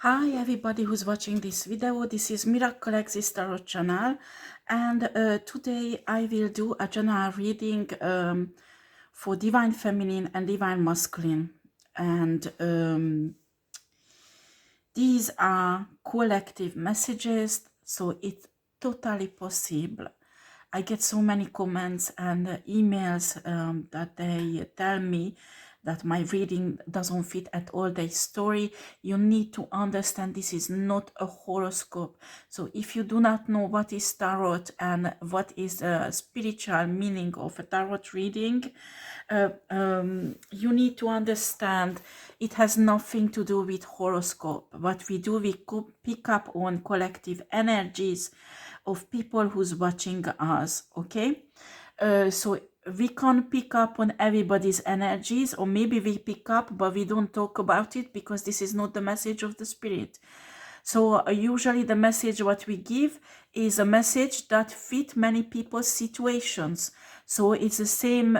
Hi everybody who's watching this video. This is miraclexistetarot channel, and today I will do a general reading for divine feminine and divine masculine, and these are collective messages, so it's totally possible. I get so many comments and emails that they tell me that my reading doesn't fit at all their story. You need to understand this is not a horoscope. So if you do not know what is tarot and what is the spiritual meaning of a tarot reading, you need to understand it has nothing to do with horoscope. What we do, we pick up on collective energies of people who's watching us, okay? So we can't pick up on everybody's energies, or maybe we pick up but we don't talk about it because this is not the message of the spirit. So usually the message what we give is a message that fit many people's situations. So it's the same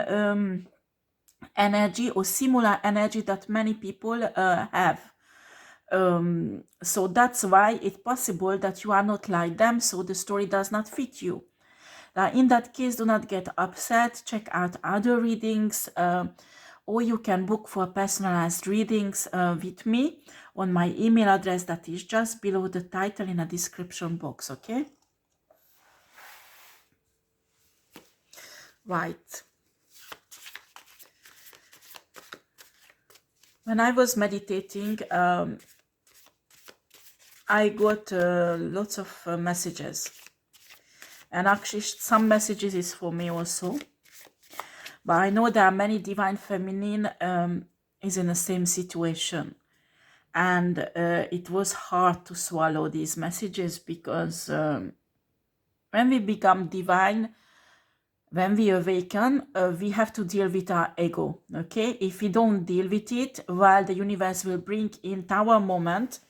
energy or similar energy that many people have. So that's why it's possible that you are not like them, so the story does not fit you. In that case, do not get upset. Check out other readings, or you can book for personalized readings with me on my email address that is just below the title in the description box, okay? Right. When I was meditating, I got lots of messages. And actually, some messages is for me also. But I know there are many divine feminine is in the same situation. And it was hard to swallow these messages because when we become divine, when we awaken, we have to deal with our ego, okay? If we don't deal with it, well, the universe will bring in our moment.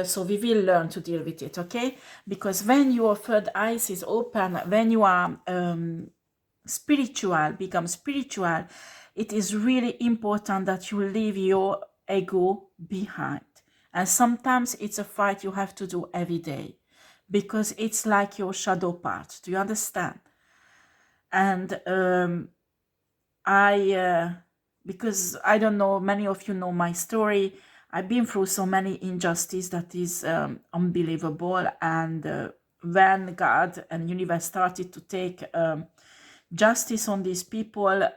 So we will learn to deal with it, okay? Because when your third eye is open, when you are spiritual, become spiritual, it is really important that you leave your ego behind. And sometimes it's a fight you have to do every day because it's like your shadow part. Do you understand? And because I don't know, many of you know my story. I've been through so many injustice that is unbelievable. And when God and universe started to take justice on these people,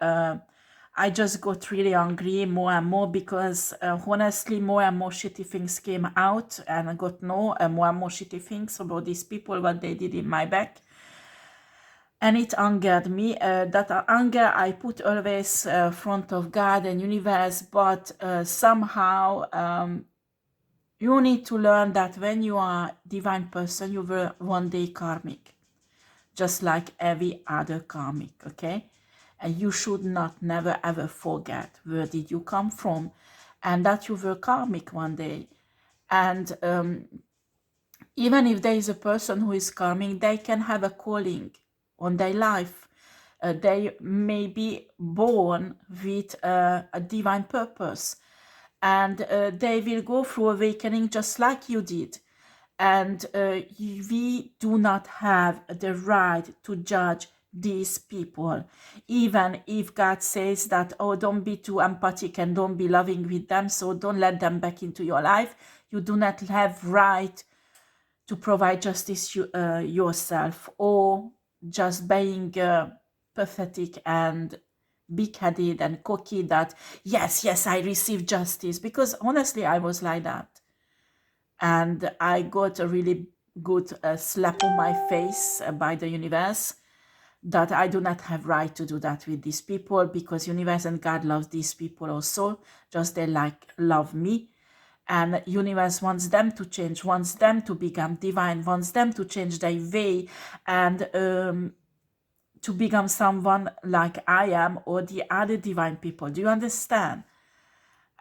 I just got really angry more and more because honestly, more and more shitty things came out, and I got more and more shitty things about these people, what they did in my back. And it angered me. That anger I put always front of God and universe, but somehow you need to learn that when you are a divine person, you will one day karmic, just like every other karmic, okay? And you should not never ever forget where did you come from and that you were karmic one day. And even if there is a person who is karmic, they can have a calling on their life. They may be born with a divine purpose, and they will go through awakening just like you did. And we do not have the right to judge these people, even if God says that, oh, don't be too empathic and don't be loving with them, so don't let them back into your life. You do not have right to provide justice yourself, or just being pathetic and big-headed and cocky that yes, I received justice. Because honestly, I was like that, and I got a really good slap on my face by the universe that I do not have right to do that with these people, because universe and God loves these people also, just they like love me. And universe wants them to change, wants them to become divine, wants them to change their way and to become someone like I am or the other divine people. Do you understand?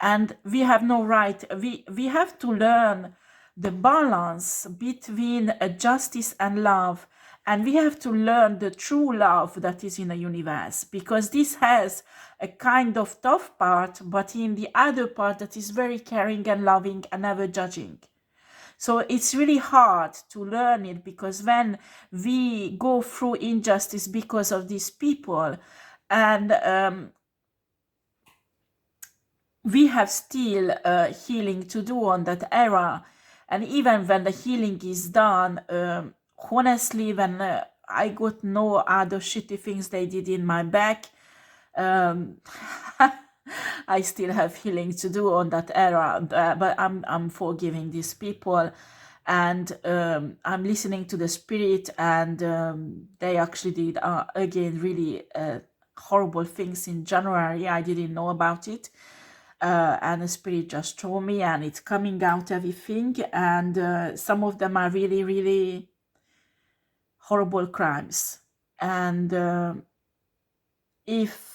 And we have no right, we have to learn the balance between justice and love, And we have to learn the true love that is in the universe, because this has a kind of tough part, but in the other part that is very caring and loving and never judging. So it's really hard to learn it, because when we go through injustice because of these people, and we have still healing to do on that era. And even when the healing is done, honestly, when I got no other shitty things they did in my back, I still have healing to do on that era, but I'm forgiving these people, and I'm listening to the spirit, and they actually did again really horrible things in January. I didn't know about it, and the spirit just told me, and it's coming out everything, and some of them are really, really horrible crimes, and if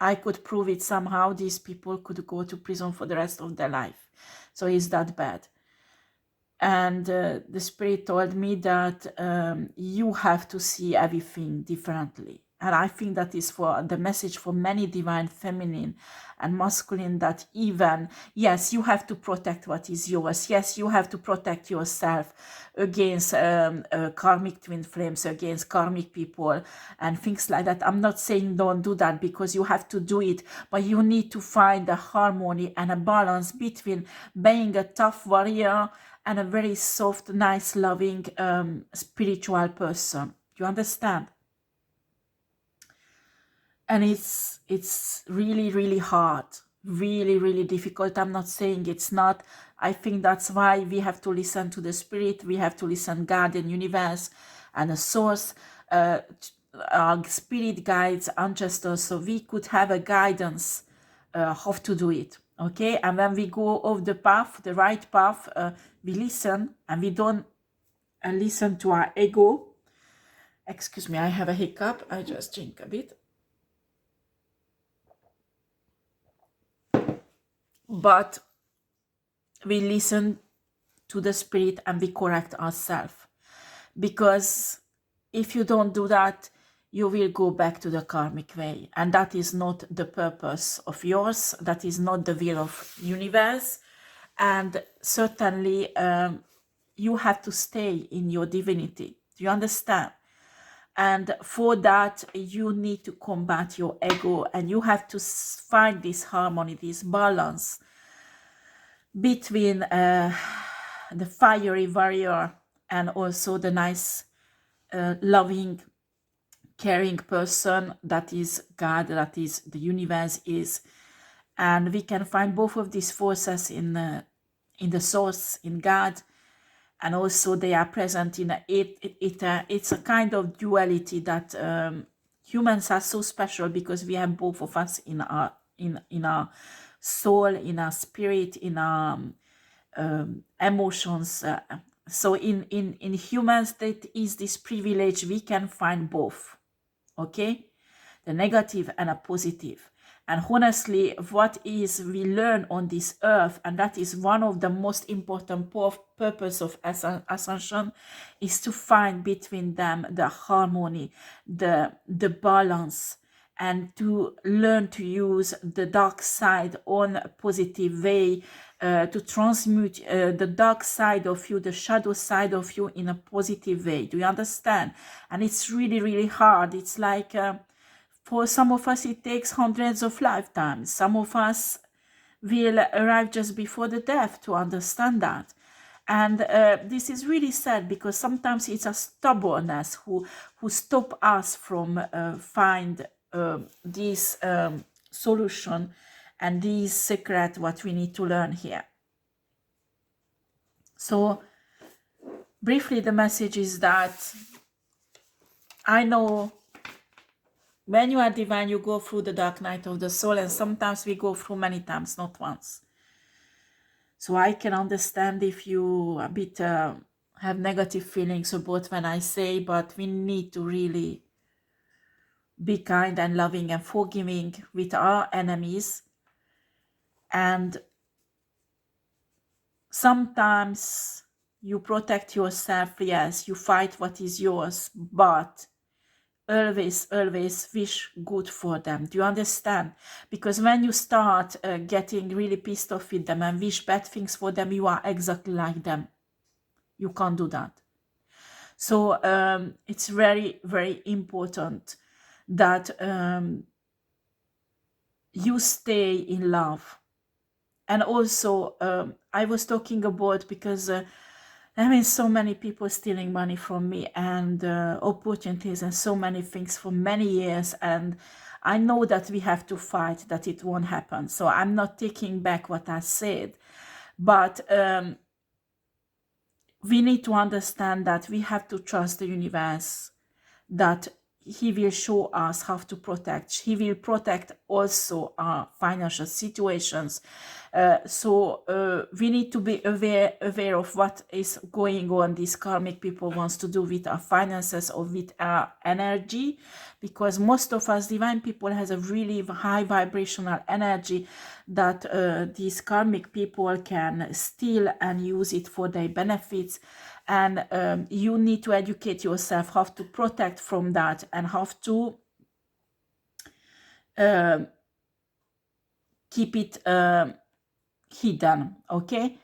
I could prove it somehow, these people could go to prison for the rest of their life. So it's that bad. And the spirit told me that you have to see everything differently. And I think that is for the message for many divine feminine and masculine, that even, yes, you have to protect what is yours. Yes, you have to protect yourself against karmic twin flames, against karmic people and things like that. I'm not saying don't do that, because you have to do it, but you need to find a harmony and a balance between being a tough warrior and a very soft, nice, loving, spiritual person. You understand? And it's really, really hard, really, really difficult. I'm not saying it's not. I think that's why we have to listen to the spirit. We have to listen God and universe and a source, our spirit guides, ancestors, so we could have a guidance how to do it. Okay, and when we go off the path, the right path, we listen, and we don't listen to our ego. Excuse me, I have a hiccup. I just drink a bit. But we listen to the spirit and we correct ourselves. Because if you don't do that, you will go back to the karmic way. And that is not the purpose of yours. That is not the will of universe. And certainly you have to stay in your divinity. Do you understand? And for that, you need to combat your ego, and you have to find this harmony, this balance between the fiery warrior and also the nice, loving, caring person that is God, that is the universe is. And we can find both of these forces in the source, in God, and also they are present in it's a kind of duality that humans are so special, because we have both of us in our soul, in our spirit, in our emotions. So in humans, that is this privilege, we can find both. Okay, the negative and a positive. And honestly, what is we learn on this earth, and that is one of the most important purpose of ascension, is to find between them the harmony, the balance, and to learn to use the dark side on a positive way, to transmute the dark side of you, the shadow side of you, in a positive way. Do you understand? And it's really, really hard. It's like for some of us, it takes hundreds of lifetimes. Some of us will arrive just before the death to understand that. And this is really sad, because sometimes it's a stubbornness who stop us from find this solution and this secret what we need to learn here. So briefly, the message is that I know when you are divine, you go through the dark night of the soul, and sometimes we go through many times, not once. So I can understand if you a bit have negative feelings about when I say, but we need to really be kind and loving and forgiving with our enemies. And sometimes You protect yourself, yes, you fight what is yours, but always, always wish good for them. Do you understand? Because when you start getting really pissed off with them and wish bad things for them, you are exactly like them. You can't do that. So it's very, very important that you stay in love. And also, I was talking about, because I mean, so many people stealing money from me and opportunities and so many things for many years. And I know that we have to fight that it won't happen. So I'm not taking back what I said. But we need to understand that we have to trust the universe, that he will show us how to protect. He will protect also our financial situations. So we need to be aware of what is going on these karmic people wants to do with our finances or with our energy, because most of us divine people has a really high vibrational energy that these karmic people can steal and use it for their benefits. And you need to educate yourself how to protect from that and how to keep it hidden, okay?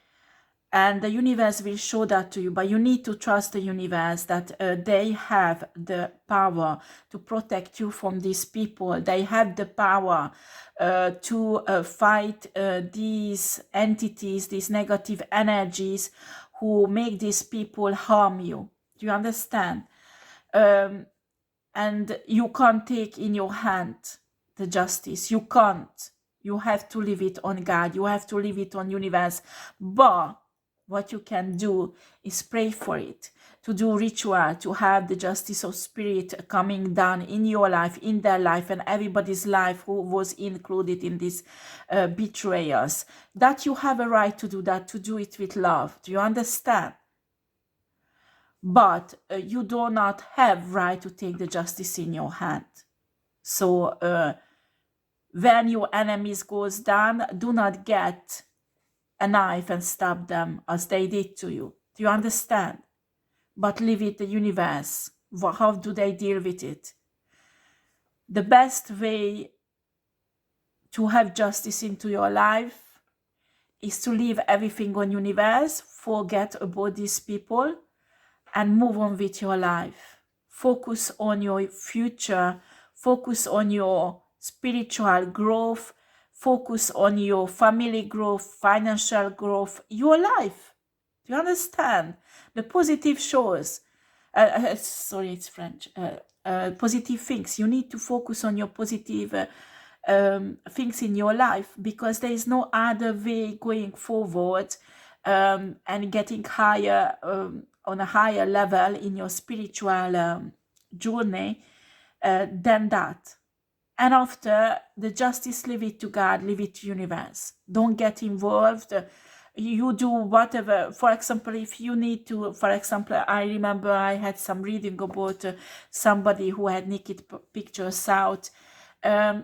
And the universe will show that to you, but you need to trust the universe that they have the power to protect you from these people. They have the power to fight these entities, these negative energies who make these people harm you. Do you understand? And you can't take in your hand the justice. You can't. You have to leave it on God. You have to leave it on universe. But what you can do is pray for it, to do ritual, to have the justice of spirit coming down in your life, in their life, and everybody's life who was included in these betrayals. That you have a right to do that, to do it with love. Do you understand? But you do not have right to take the justice in your hand. So when your enemies goes down, do not get a knife and stab them as they did to you. Do you understand? But leave it the universe. How do they deal with it? The best way to have justice into your life is to leave everything on universe, forget about these people, and move on with your life. Focus on your future. Focus on your spiritual growth. Focus on your family growth, financial growth, your life. Do you understand? The positive shows. Sorry, it's French. Positive things. You need to focus on your positive things in your life, because there is no other way going forward and getting higher on a higher level in your spiritual journey than that. And after the justice, leave it to God, leave it to universe. Don't get involved. You do whatever. For example, if you need to, for example, I remember I had some reading about somebody who had naked pictures out.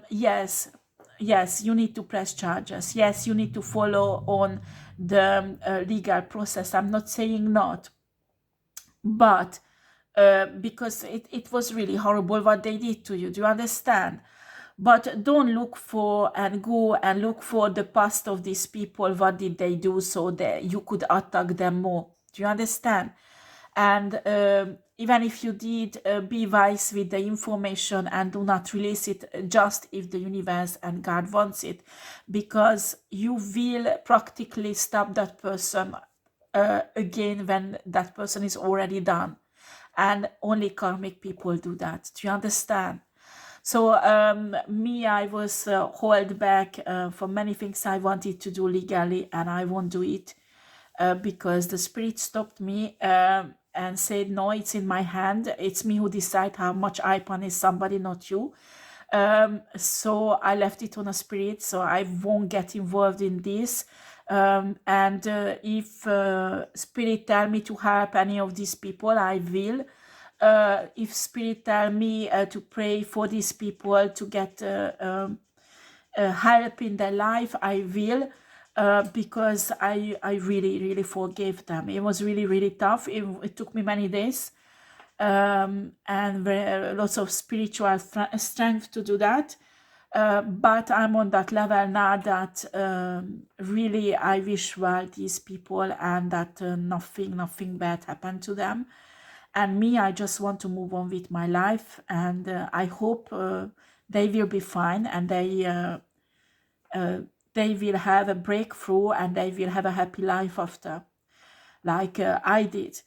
Yes, you need to press charges. Yes, you need to follow on the legal process. I'm not saying not, but because it was really horrible what they did to you. Do you understand? But don't look for and go and look for the past of these people. What did they do so that you could attack them more? Do you understand? And even if you did, be wise with the information and do not release it just if the universe and God wants it, because you will practically stop that person again when that person is already done. And only karmic people do that. Do you understand? So I was held back for many things I wanted to do legally, and I won't do it because the spirit stopped me and said, no, it's in my hand. It's me who decide how much I punish somebody, not you. So I left it on a spirit, so I won't get involved in this. And if spirit tell me to help any of these people, I will. If spirit tell me to pray for these people to get help in their life, I will. because I really, really forgave them. It was really, really tough. It took me many days and lots of spiritual strength to do that. But I'm on that level now that really I wish well these people and that nothing bad happened to them. And me, I just want to move on with my life, and I hope they will be fine, and they will have a breakthrough, and they will have a happy life after, like I did.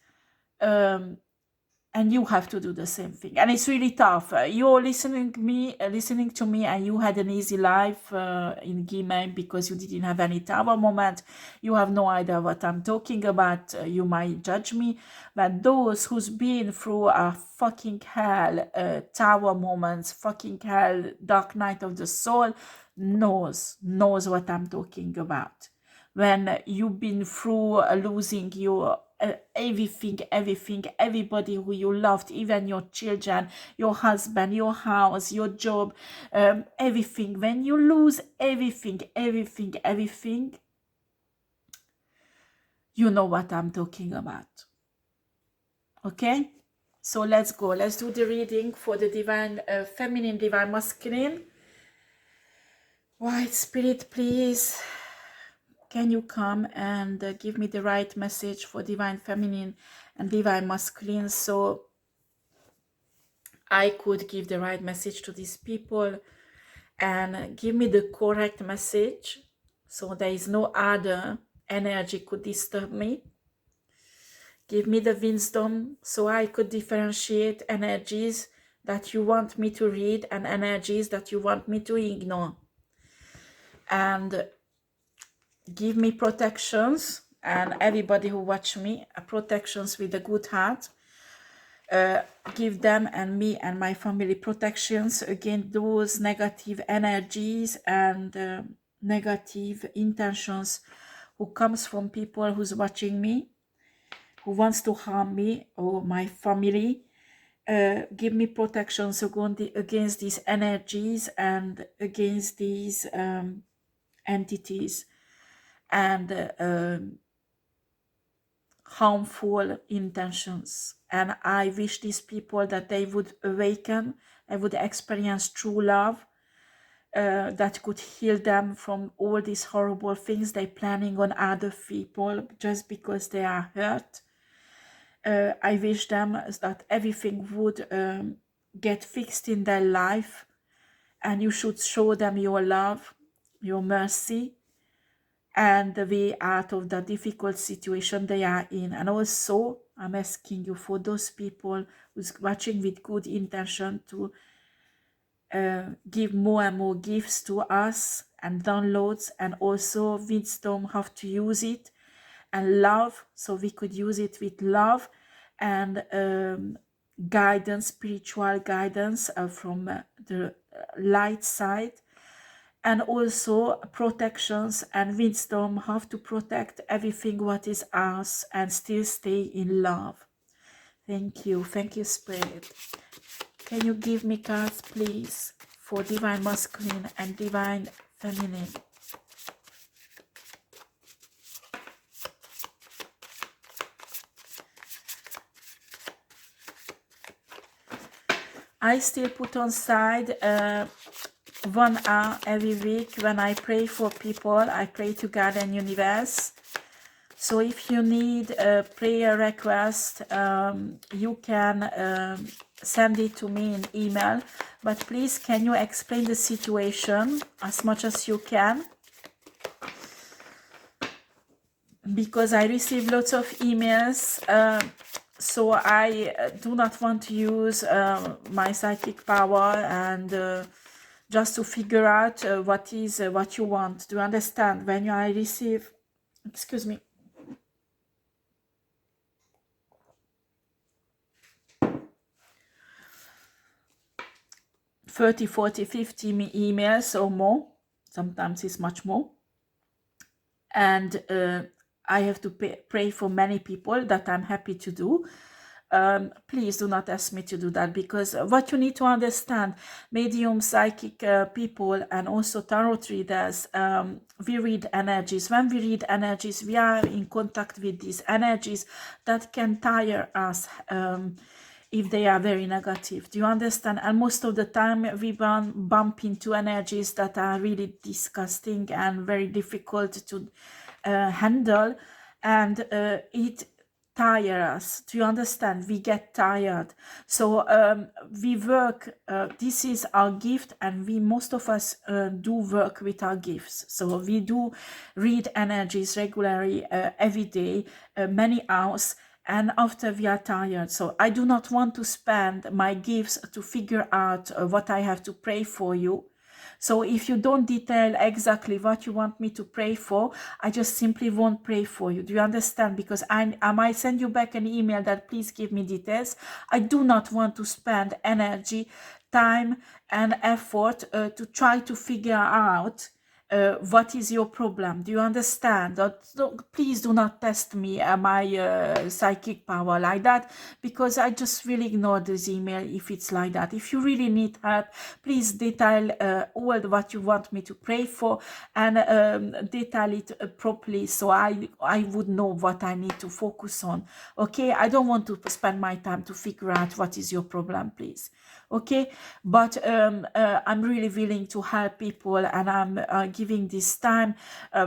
And you have to do the same thing, and it's really tough. You're listening to me, and you had an easy life in Gmail because you didn't have any tower moment. You have no idea what I'm talking about. You might judge me, but those who's been through a fucking hell, tower moments, fucking hell, dark night of the soul, knows what I'm talking about. When you've been through losing your everything, everybody who you loved, even your children, your husband, your house, your job, everything. When you lose everything, you know what I'm talking about. Okay? So let's go. Let's do the reading for the divine feminine, divine masculine. White spirit, please. Can you come and give me the right message for divine feminine and divine masculine, so I could give the right message to these people, and give me the correct message so there is no other energy could disturb me. Give me the wisdom so I could differentiate energies that you want me to read and energies that you want me to ignore. And give me protections, and everybody who watch me, protections with a good heart. Give them and me and my family protections against those negative energies and negative intentions who comes from people who's watching me, who wants to harm me or my family. Give me protections against these energies and against these entities and harmful intentions. And I wish these people that they would awaken, they would experience true love that could heal them from all these horrible things they're planning on other people just because they are hurt. I wish them that everything would get fixed in their life, and you should show them your love, your mercy, and the way out of the difficult situation they are in. And also, I'm asking you for those people who's watching with good intention to give more and more gifts to us and downloads, and also wisdom how to use it, and love, so we could use it with love, and guidance, spiritual guidance from the light side, and also protections and wisdom how to protect everything what is ours and still stay in love. Thank you Spirit. Can you give me cards please for divine masculine and divine feminine? I still put on side 1 hour every week when I pray for people. I pray to God and universe. So if you need a prayer request, you can send it to me in email. But please, can you explain the situation as much as you can? Because I receive lots of emails, so I do not want to use my psychic power and just to figure out what you want. Do you understand? When I receive, excuse me, 30, 40, 50 emails or more, sometimes it's much more, and I have to pray for many people, that I'm happy to do. please do not ask me to do that, because what you need to understand, medium, psychic people, and also tarot readers, we read energies. When we read energies, we are in contact with these energies that can tire us if they are very negative. Do you understand? And most of the time we bump into energies that are really disgusting and very difficult to handle, and it tire us. Do you understand? We get tired. So we work, this is our gift, and most of us do work with our gifts. So we do read energies regularly, every day, many hours, and after we are tired. So I do not want to spend my gifts to figure out what I have to pray for you. So if you don't detail exactly what you want me to pray for, I just simply won't pray for you. Do you understand? Because I might send you back an email that please give me details. I do not want to spend energy, time, and effort to try to figure out what is your problem. Do you understand? Please do not test me my psychic power like that, because I just really ignore this email if it's like that. If you really need help, please detail all what you want me to pray for, and detail it properly, so I would know what I need to focus on. Okay, I don't want to spend my time to figure out what is your problem, please. Okay, but I'm really willing to help people, and I'm giving this time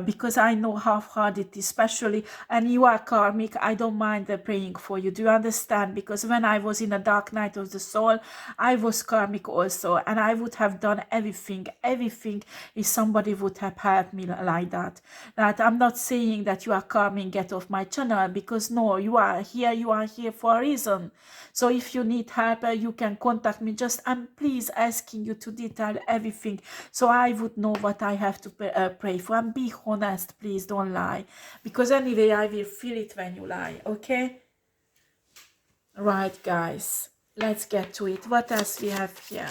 because I know how hard it is, especially, and you are karmic. I don't mind praying for you. Do you understand? Because when I was in a dark night of the soul, I was karmic also, and I would have done everything if somebody would have helped me like that. That I'm not saying that you are karmic, get off my channel, because no, you are here for a reason. So if you need help, you can contact me. Just I'm please asking you to detail everything, so I would know what I have to pray for. And be honest, please don't lie, because anyway I will feel it when you lie. Okay, right guys, let's get to it. What else we have here?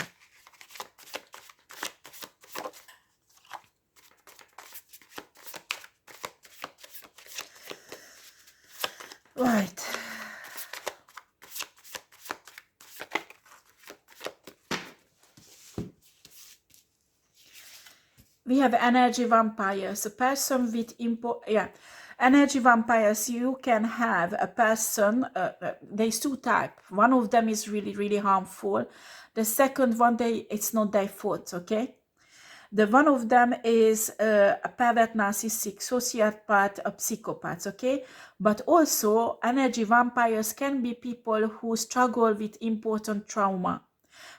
Right, we have energy vampires, a person with energy vampires. You can have a person, there's two types. One of them is really harmful. The second one, it's not their fault. Okay, the one of them is a pervert, narcissistic, sociopath, a psychopath. Okay, but also energy vampires can be people who struggle with important trauma,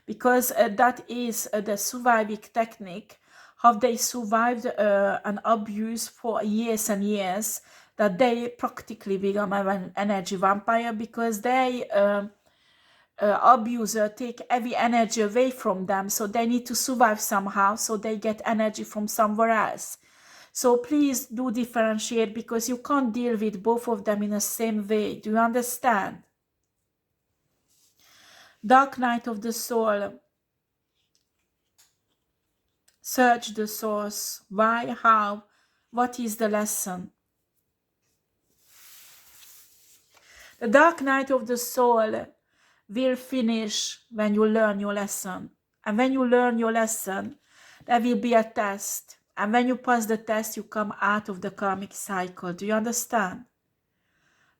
because that is the surviving technique, how they survived an abuse for years and years, that they practically become an energy vampire, because they abuser take every energy away from them, so they need to survive somehow, so they get energy from somewhere else. So please do differentiate, because you can't deal with both of them in the same way. Do you understand? Dark night of the soul. Search the source. Why? How? What is the lesson? The dark night of the soul will finish when you learn your lesson. And when you learn your lesson, there will be a test. And when you pass the test, you come out of the karmic cycle. Do you understand?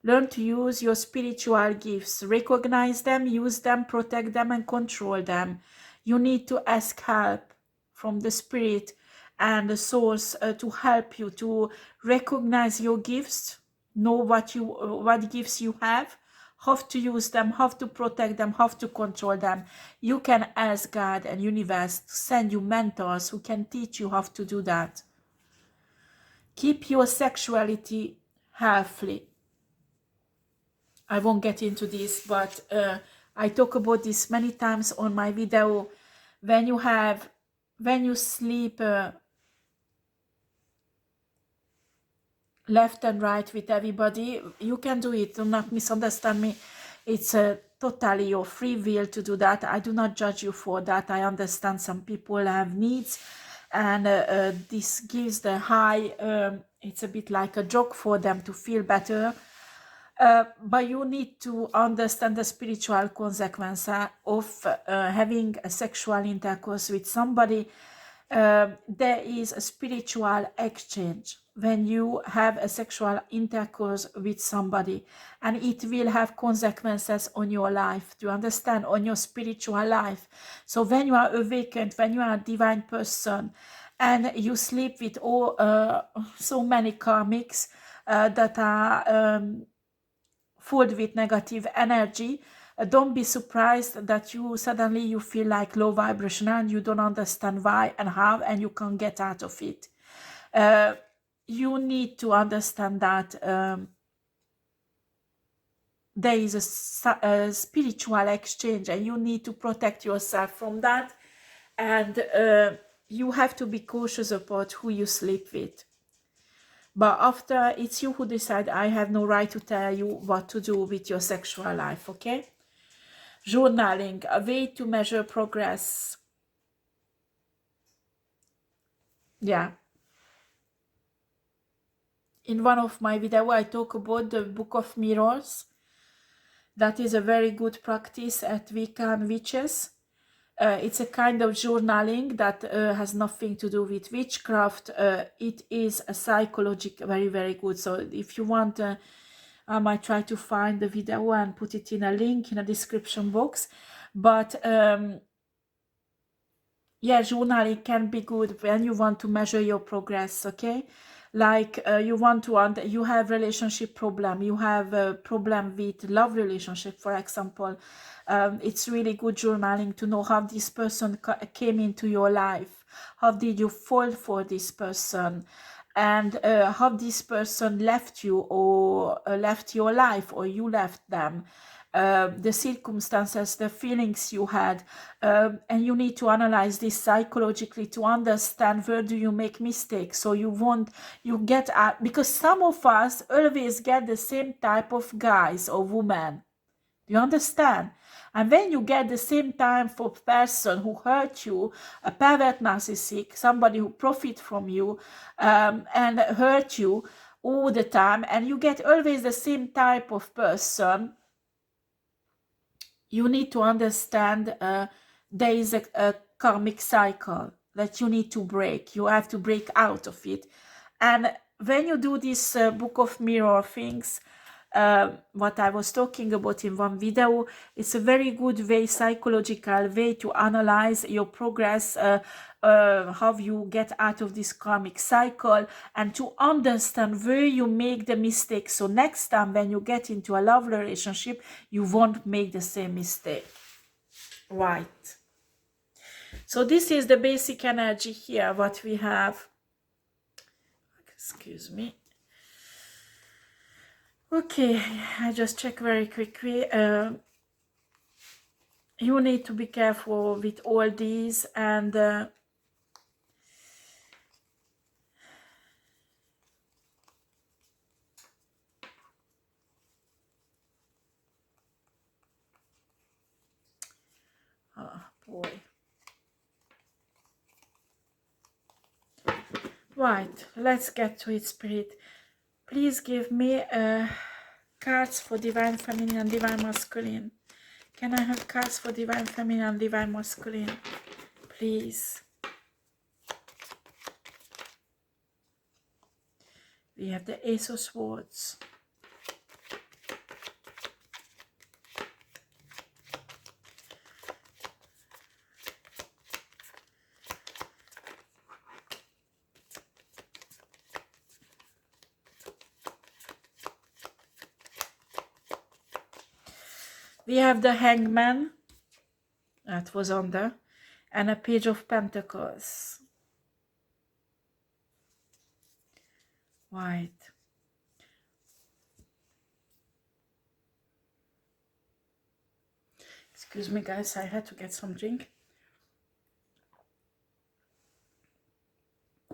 Learn to use your spiritual gifts. Recognize them, use them, protect them, and control them. You need to ask help from the spirit and the source to help you to recognize your gifts, know what gifts you have, how to use them, how to protect them, how to control them. You can ask God and universe to send you mentors who can teach you how to do that. Keep your sexuality healthy. I won't get into this, but I talk about this many times on my video. When you sleep left and right with everybody, you can do it. Do not misunderstand me. It's totally your free will to do that. I do not judge you for that. I understand some people have needs, and this gives the high, it's a bit like a joke for them to feel better. but you need to understand the spiritual consequence of having a sexual intercourse with somebody. There is a spiritual exchange when you have a sexual intercourse with somebody, and it will have consequences on your life. Do you understand? On your spiritual life. So when you are awakened, when you are a divine person, and you sleep with all so many karmics that are filled with negative energy, don't be surprised that you suddenly you feel like low vibration and you don't understand why and how, and you can't get out of it. You need to understand that there is a spiritual exchange, and you need to protect yourself from that, and you have to be cautious about who you sleep with. But after, it's you who decide. I have no right to tell you what to do with your sexual life, okay? Journaling, a way to measure progress. Yeah. In one of my videos, I talk about the Book of Mirrors. That is a very good practice at Wiccan witches. It's a kind of journaling that has nothing to do with witchcraft. It is a psychological, very, very good. So if you want, I might try to find the video and put it in a link in a description box. But yeah, journaling can be good when you want to measure your progress, okay? Like you want to, you have relationship problem, you have a problem with love relationship, for example. It's really good journaling to know how this person came into your life. How did you fall for this person? And how this person left you, or left your life, or you left them. The circumstances, the feelings you had, and you need to analyze this psychologically to understand where do you make mistakes, so you get at, because some of us always get the same type of guys or women. Do you understand? And when you get the same type of person who hurt you, a pervert narcissist, somebody who profit from you and hurt you all the time, and you get always the same type of person, you need to understand there is a karmic cycle that you need to break. You have to break out of it. And when you do this Book of Mirror things, what I was talking about in one video, it's a very good way, psychological way to analyze your progress, how you get out of this karmic cycle, and to understand where you make the mistakes, so next time when you get into a love relationship, you won't make the same mistake. Right. So this is the basic energy here, what we have. Excuse me. Okay, I just check very quickly. You need to be careful with all these, and oh boy. Right, let's get to it, Spirit. Please give me cards for Divine Feminine and Divine Masculine. Can I have cards for Divine Feminine and Divine Masculine? Please. We have the Ace of Swords. We have the Hangman, that was under, and a Page of Pentacles. Right. Excuse me, guys, I had to get some drink.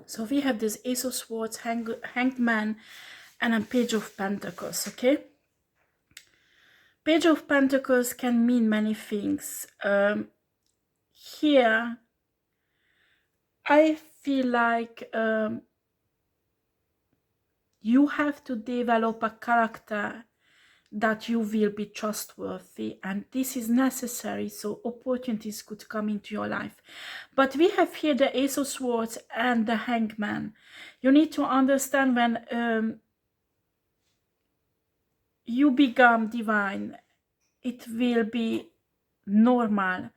So we have this Ace of Swords, Hangman, and a Page of Pentacles, okay? Page of Pentacles can mean many things. Here, I feel like you have to develop a character that you will be trustworthy, and this is necessary so opportunities could come into your life. But we have here the Ace of Swords and the Hangman. You need to understand when you become divine, it will be normal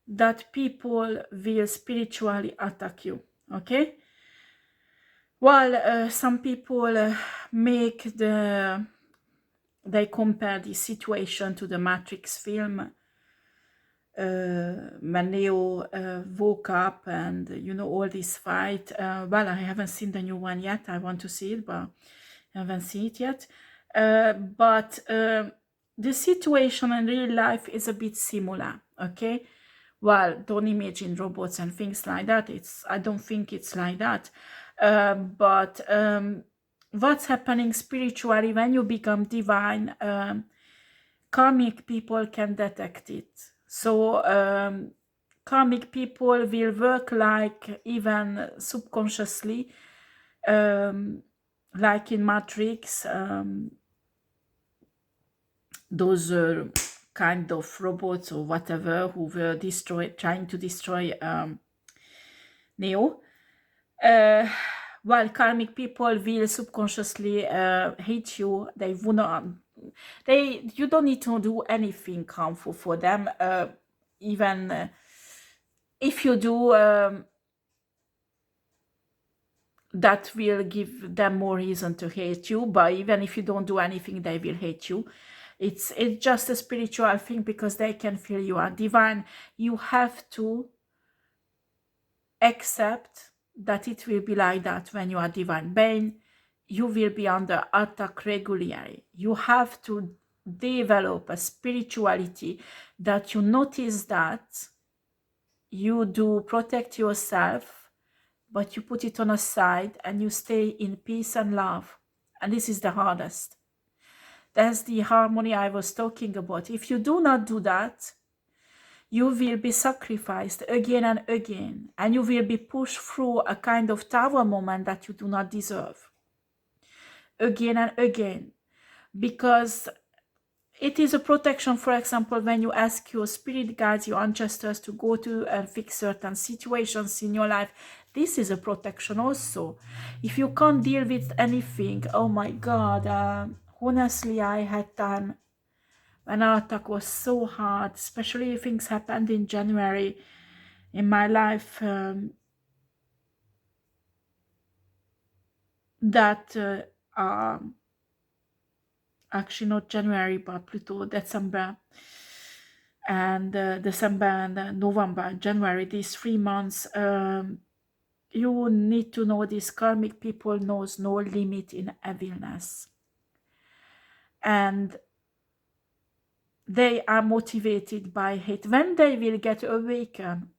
that people will spiritually attack you, okay? While some people they compare the situation to the Matrix film, when Neo woke up and, you know, all this fight. Well, I haven't seen the new one yet. I want to see it, but I haven't seen it yet. But the situation in real life is a bit similar, okay? Well, don't imagine robots and things like that. I don't think it's like that. But what's happening spiritually when you become divine, karmic people can detect it. So karmic people will work like even subconsciously, like in Matrix, those kind of robots or whatever who were trying to destroy Neo. While karmic people will subconsciously hate you, you don't need to do anything harmful for them. Even if you do, that will give them more reason to hate you. But even if you don't do anything, they will hate you. It's just a spiritual thing, because they can feel you are divine. You have to accept that it will be like that when you are divine being. You will be under attack regularly. You have to develop a spirituality that you notice that you do protect yourself, but you put it on a side and you stay in peace and love. And this is the hardest. That's the harmony I was talking about. If you do not do that, you will be sacrificed again and again, and you will be pushed through a kind of tower moment that you do not deserve. Again and again. Because it is a protection. For example, when you ask your spirit guides, your ancestors, to go to and fix certain situations in your life, this is a protection also. If you can't deal with anything, oh my God, honestly, I had time when our attack was so hard, especially if things happened in January in my life, that actually not January, but Pluto, December, and December and November, January, these 3 months, you need to know this karmic people knows no limit in evilness. And they are motivated by hate. When they will get awakened,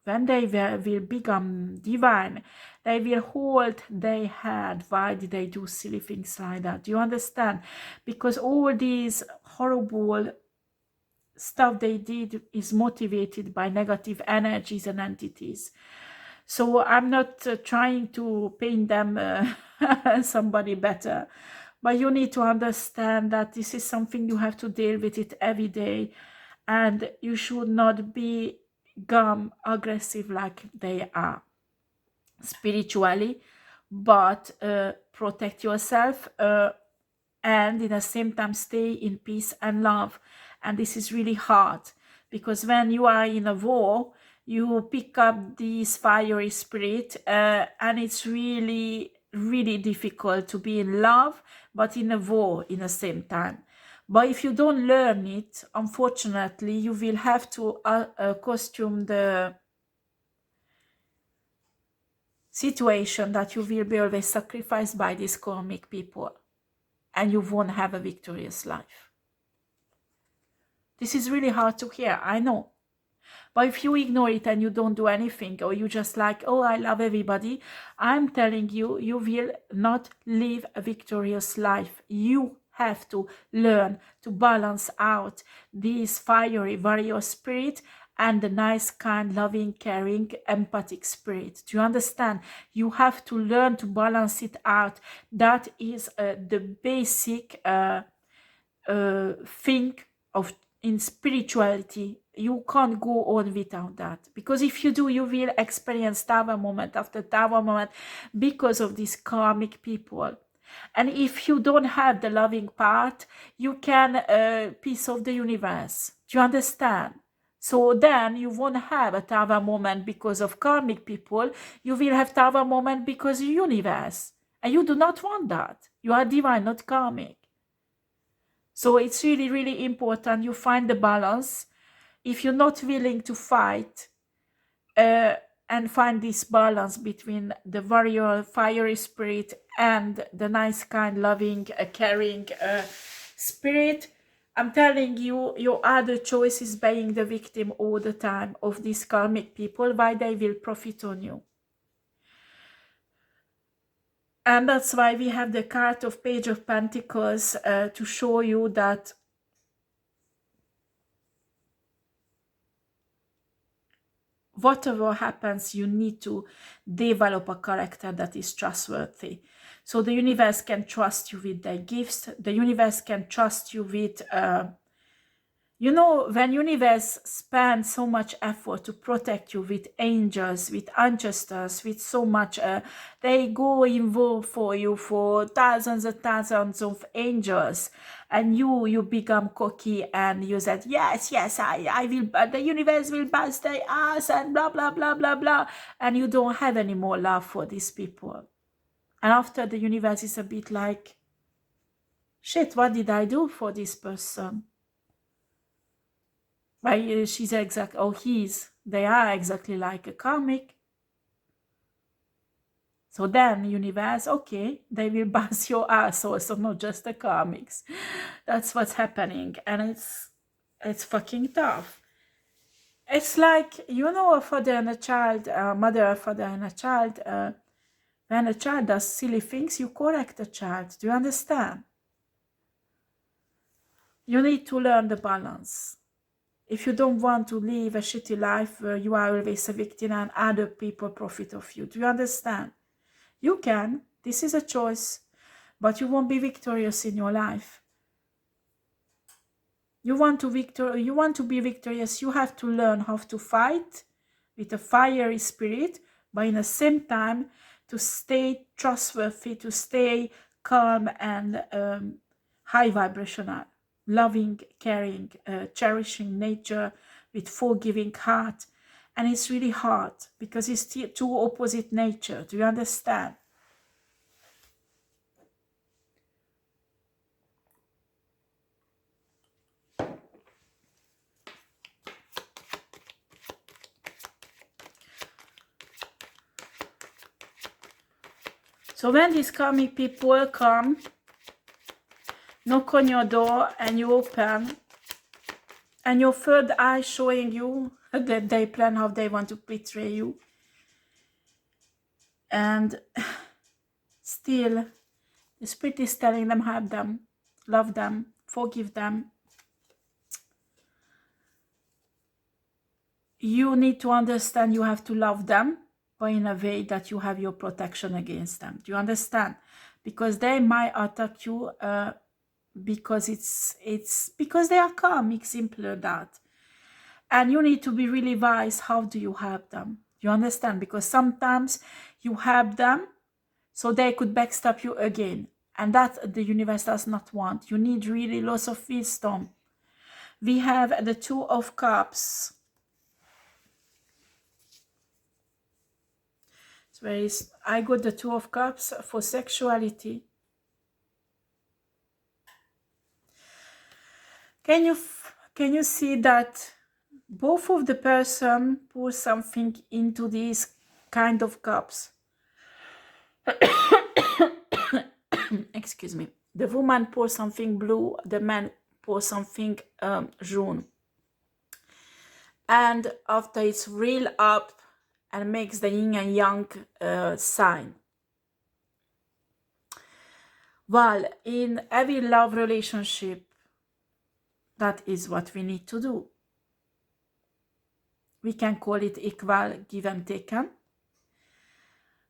when they will become divine, they will hold their head. Why did they do silly things like that? Do you understand? Because all these horrible stuff they did is motivated by negative energies and entities. So I'm not trying to paint them somebody better, but you need to understand that this is something you have to deal with it every day, and you should not become aggressive like they are spiritually, but protect yourself and in the same time stay in peace and love. And this is really hard, because when you are in a war, you pick up this fiery spirit, and it's really, really difficult to be in love but in a war in the same time. But if you don't learn it, unfortunately, you will have to costume the situation that you will be always sacrificed by these karmic people, and you won't have a victorious life. This is really hard to hear, I know. But if you ignore it and you don't do anything, or you just like, oh, I love everybody, I'm telling you, you will not live a victorious life. You have to learn to balance out this fiery warrior spirit and the nice, kind, loving, caring, empathic spirit. Do you understand? You have to learn to balance it out. That is the basic think of in spirituality. You can't go on without that, because if you do, you will experience tower moment after tower moment because of these karmic people. And if you don't have the loving part, you can piece of the universe. Do you understand? So then you won't have a tower moment because of karmic people. You will have tower moment because of universe. And you do not want that. You are divine, not karmic. So it's really, really important you find the balance. If you're not willing to fight and find this balance between the warrior, fiery spirit and the nice, kind, loving, caring spirit, I'm telling you, your other choice is being the victim all the time of these karmic people, why they will profit on you. And that's why we have the card of Page of Pentacles to show you that whatever happens, you need to develop a character that is trustworthy. So the universe can trust you with their gifts. The universe can trust you with, you know, when universe spends so much effort to protect you with angels, with ancestors, with so much, they go involved for you for thousands and thousands of angels, and you become cocky and you said, yes, I will, the universe will bust their ass and blah, blah, blah, blah, blah. And you don't have any more love for these people. And after, the universe is a bit like, shit, what did I do for this person? Why she's exact, oh, they are exactly like a karmic. So then universe, okay, they will bust your ass also, not just the karmics. That's what's happening, and it's fucking tough. It's like, you know, a father and a child, mother, a father and a child. When a child does silly things, you correct the child. Do you understand? You need to learn the balance. If you don't want to live a shitty life where you are always a victim and other people profit of you, do you understand? You can. This is a choice, but you won't be victorious in your life. You want to be victorious, you have to learn how to fight with a fiery spirit, but in the same time to stay trustworthy, to stay calm and high vibrational. Loving, caring, cherishing nature with forgiving heart. And it's really hard because it's two opposite nature. Do you understand? So when these karmic people come, knock on your door and you open, and your third eye showing you that they plan how they want to betray you. And still, the spirit is telling them, have them, love them, forgive them. You need to understand you have to love them, but in a way that you have your protection against them. Do you understand? Because they might attack you because it's because they are karmic, simpler that. And you need to be really wise. How do you help them? You understand? Because sometimes you help them so they could backstab you again. And that the universe does not want. You need really lots of wisdom. We have the Two of Cups. So I got the Two of Cups for sexuality. Can you see that both of the person pour something into these kind of cups? Excuse me. The woman pours something blue, the man pours something jaune. And after it's real up and makes the yin and yang sign. Well, in every love relationship, that is what we need to do. We can call it equal give and taken.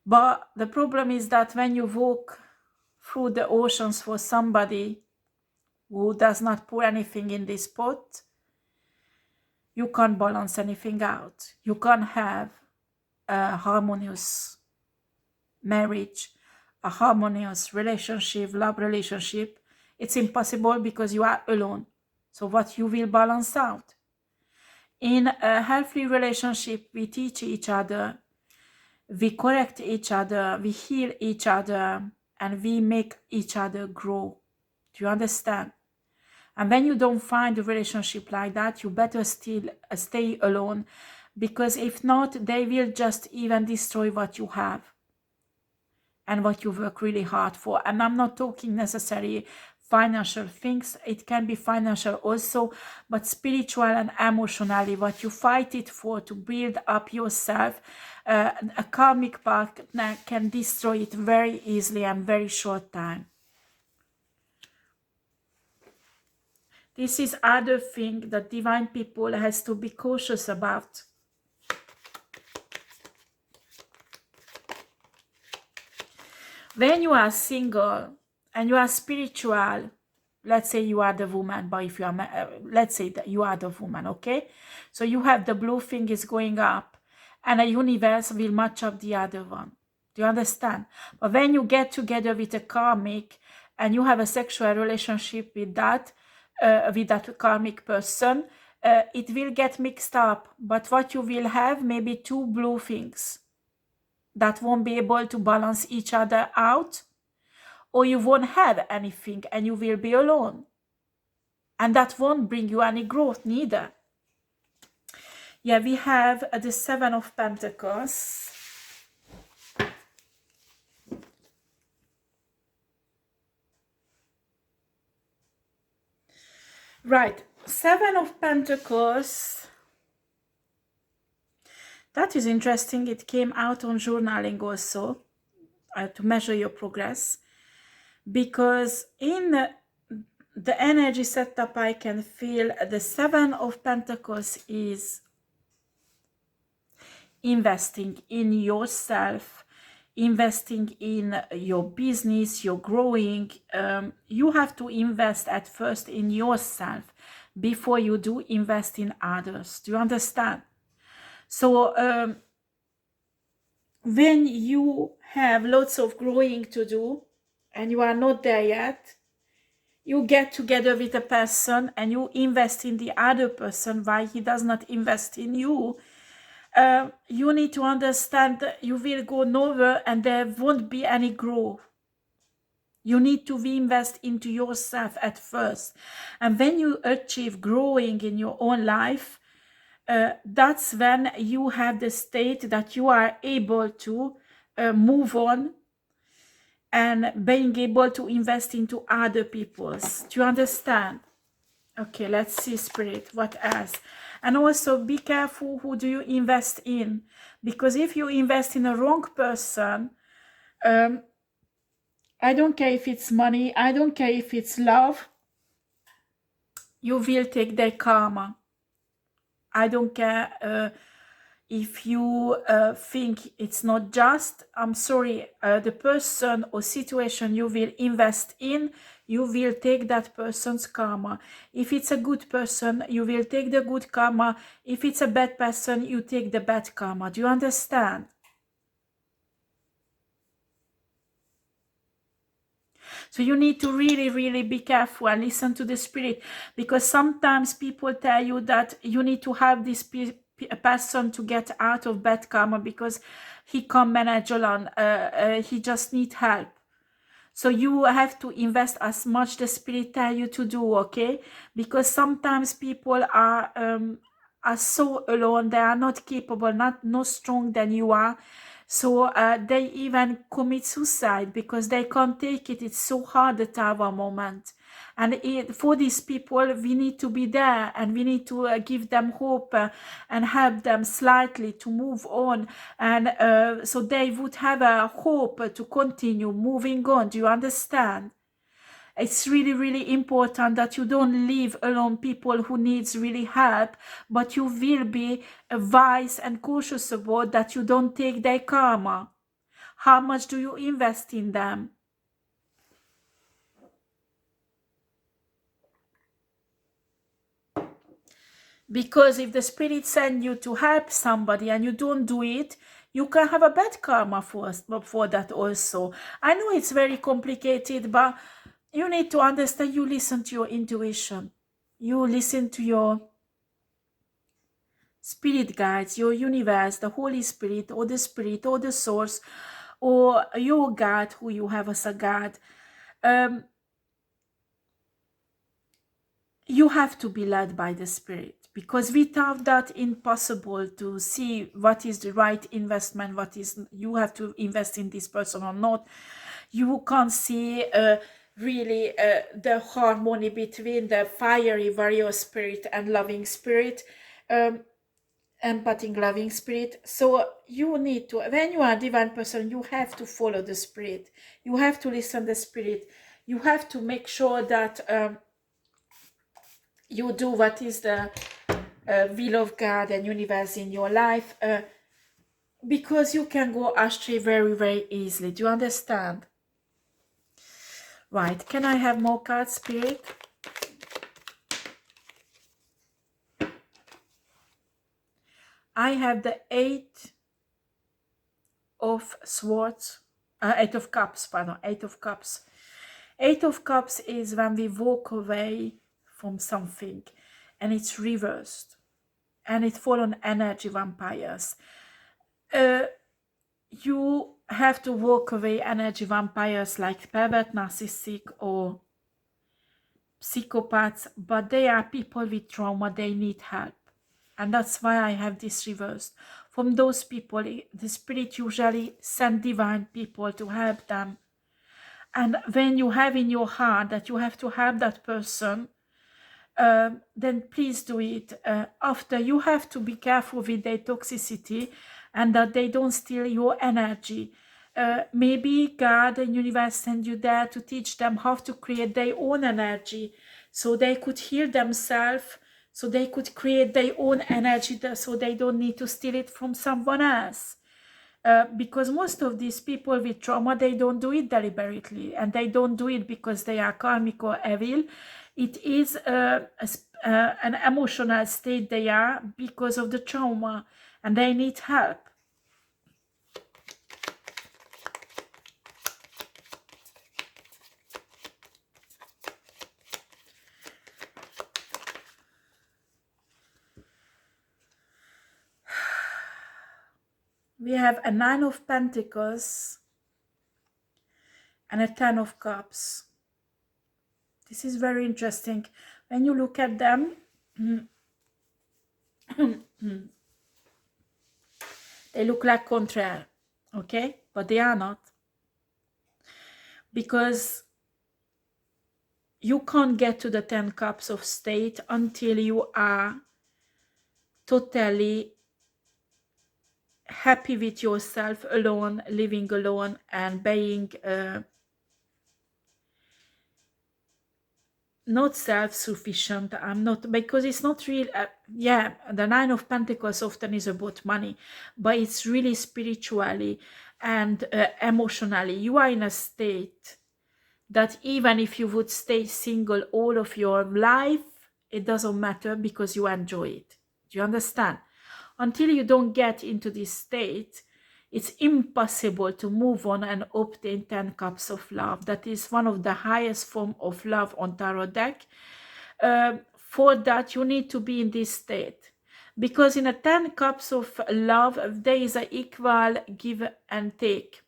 But the problem is that when you walk through the oceans for somebody, who does not pour anything in this pot, you can't balance anything out. You can't have a harmonious marriage, a harmonious relationship, love relationship. It's impossible because you are alone. So what you will balance out? In a healthy relationship, we teach each other, we correct each other, we heal each other, and we make each other grow. Do you understand? And when you don't find a relationship like that, you better still stay alone, because if not, they will just even destroy what you have and what you work really hard for. And I'm not talking necessarily financial things. It can be financial also, but spiritual and emotionally, what you fight it for to build up yourself. A karmic partner can destroy it very easily and very short time. This is other thing that divine people has to be cautious about. When you are single and you are spiritual, let's say you are the woman, but if you are, let's say that you are the woman, okay? So you have the blue thing is going up, and a universe will match up the other one. Do you understand? But when you get together with a karmic and you have a sexual relationship with that karmic person, it will get mixed up. But what you will have, maybe two blue things that won't be able to balance each other out, or you won't have anything and you will be alone. And that won't bring you any growth neither. Yeah, we have the Seven of Pentacles. Right, Seven of Pentacles. That is interesting. It came out on journaling also, to measure your progress. Because in the energy setup, I can feel the Seven of Pentacles is investing in yourself, investing in your business, you're growing. You have to invest at first in yourself before you do invest in others. Do you understand? So when you have lots of growing to do and you are not there yet, you get together with a person and you invest in the other person while he does not invest in you. You need to understand that you will go nowhere and there won't be any growth. You need to reinvest into yourself at first. And when you achieve growing in your own life, that's when you have the state that you are able to move on and being able to invest into other people's. Do you understand? Okay, let's see, Spirit, what else? And also be careful who do you invest in, because if you invest in a wrong person, I don't care if it's money, I don't care if it's love, you will take their karma. I don't care if you think it's not just. I'm sorry, the person or situation you will invest in, you will take that person's karma. If it's a good person, you will take the good karma. If it's a bad person, you take the bad karma. Do you understand? So you need to really, really be careful and listen to the spirit, because sometimes people tell you that you need to have this person to get out of bad karma because he can't manage alone. He just needs help. So you have to invest as much the spirit tell you to do, okay? Because sometimes people are so alone, they are not capable, not strong than you are. So they even commit suicide because they can't take it. It's so hard at our moment. And for these people, we need to be there and we need to give them hope and help them slightly to move on. And so they would have a hope to continue moving on. Do you understand? It's really, really important that you don't leave alone people who needs really help, but you will be wise and cautious about that you don't take their karma. How much do you invest in them? Because if the spirit send you to help somebody and you don't do it, you can have a bad karma for that also. I know it's very complicated, but you need to understand, you listen to your intuition. You listen to your spirit guides, your universe, the Holy Spirit, or the source, or your God, who you have as a God. You have to be led by the spirit, because without that, impossible to see what is the right investment, what is you have to invest in this person or not. You can't see really the harmony between the fiery warrior spirit and loving spirit, empathic loving spirit. So you need to, when you are a divine person, you have to follow the spirit, you have to listen to the spirit, you have to make sure that you do what is the will of God and universe in your life, because you can go astray very, very easily. Do you understand? Right, can I have more cards, spirit? I have the Eight of Swords, Eight of Cups, pardon, Eight of Cups. Eight of Cups is when we walk away from something and it's reversed and it falls on energy vampires. You have to walk away energy vampires like pervert, narcissistic, or psychopaths, but they are people with trauma, they need help. And that's why I have this reversed. From those people, the spirit usually send divine people to help them. And when you have in your heart that you have to help that person, then please do it. After, you have to be careful with their toxicity and that they don't steal your energy. Maybe God and universe send you there to teach them how to create their own energy, so they could heal themselves, so they could create their own energy, so they don't need to steal it from someone else. Because most of these people with trauma, they don't do it deliberately, and they don't do it because they are karmic or evil. It is an emotional state they are because of the trauma, and they need help. We have a Nine of Pentacles and a Ten of Cups. This is very interesting. When you look at them, they look like contraire, okay? But they are not. Because you can't get to the 10 Cups of state until you are totally happy with yourself alone, living alone, and being not self-sufficient. I'm not, because it's not real. Yeah, the Nine of Pentacles often is about money, but it's really spiritually and emotionally. You are in a state that even if you would stay single all of your life, it doesn't matter, because you enjoy it. Do you understand? Until you don't get into this state, it's impossible to move on and obtain 10 cups of love. That is one of the highest form of love on tarot deck. For that, you need to be in this state. Because in a 10 cups of love, there is an equal give and take.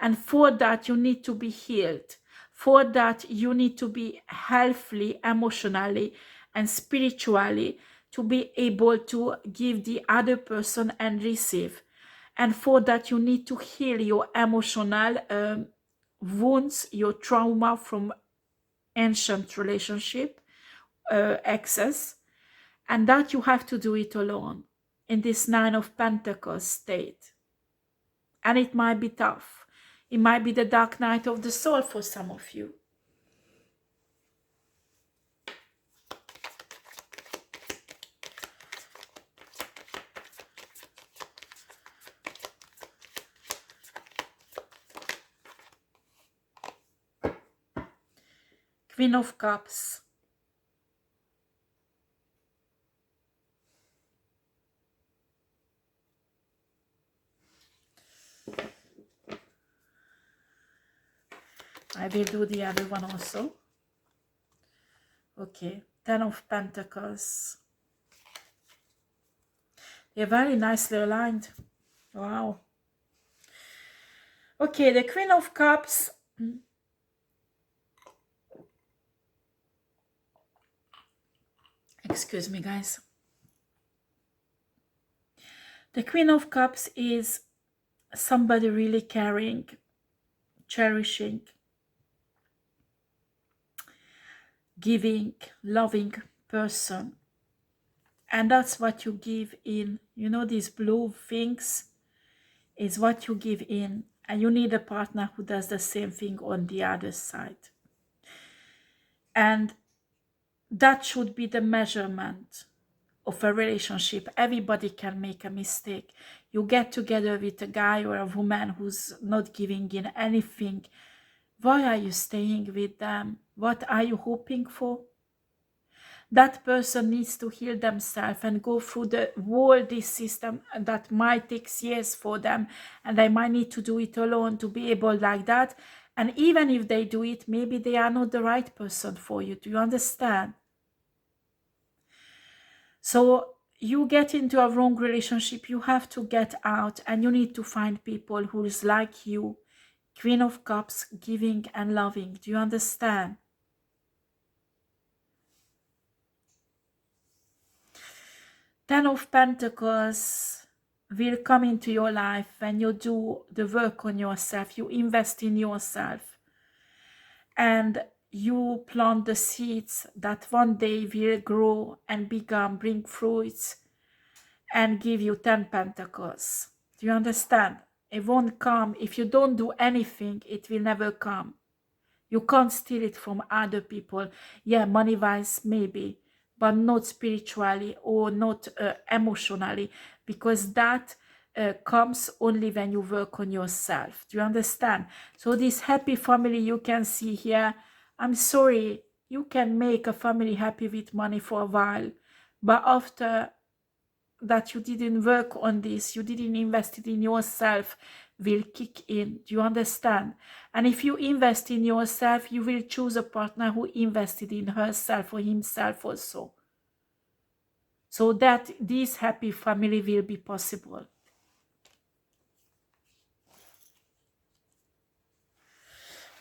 And for that, you need to be healed. For that, you need to be healthily, emotionally, and spiritually, to be able to give the other person and receive. And for that, you need to heal your emotional wounds, your trauma from ancient relationship, excess. And that you have to do it alone in this Nine of Pentacles state. And it might be tough. It might be the dark night of the soul for some of you. Queen of Cups. I will do the other one also. Okay, 10 of Pentacles. They're very nicely aligned. Wow. Okay, the Queen of Cups. Excuse me, guys. The Queen of Cups is somebody really caring, cherishing, giving, loving person. And that's what you give in. You know, these blue things is what you give in. And you need a partner who does the same thing on the other side. And that should be the measurement of a relationship. Everybody can make a mistake. You get together with a guy or a woman who's not giving in anything. Why are you staying with them? What are you hoping for? That person needs to heal themselves and go through the whole this system that might take years for them, and they might need to do it alone to be able like that. And even if they do it, maybe they are not the right person for you. Do you understand? So you get into a wrong relationship, you have to get out, and you need to find people who is like you. Queen of Cups, giving and loving. Do you understand? Ten of Pentacles will come into your life when you do the work on yourself. You invest in yourself. And you plant the seeds that one day will grow and become, bring fruits and give you 10 pentacles. Do you understand? It won't come. If you don't do anything, it will never come. You can't steal it from other people. Yeah, money-wise, maybe, but not spiritually or not emotionally, because that comes only when you work on yourself. Do you understand? So this happy family you can see here, I'm sorry, you can make a family happy with money for a while, but after that you didn't work on this, you didn't invest it in yourself, will kick in. Do you understand? And if you invest in yourself, you will choose a partner who invested in herself or himself also, so that this happy family will be possible.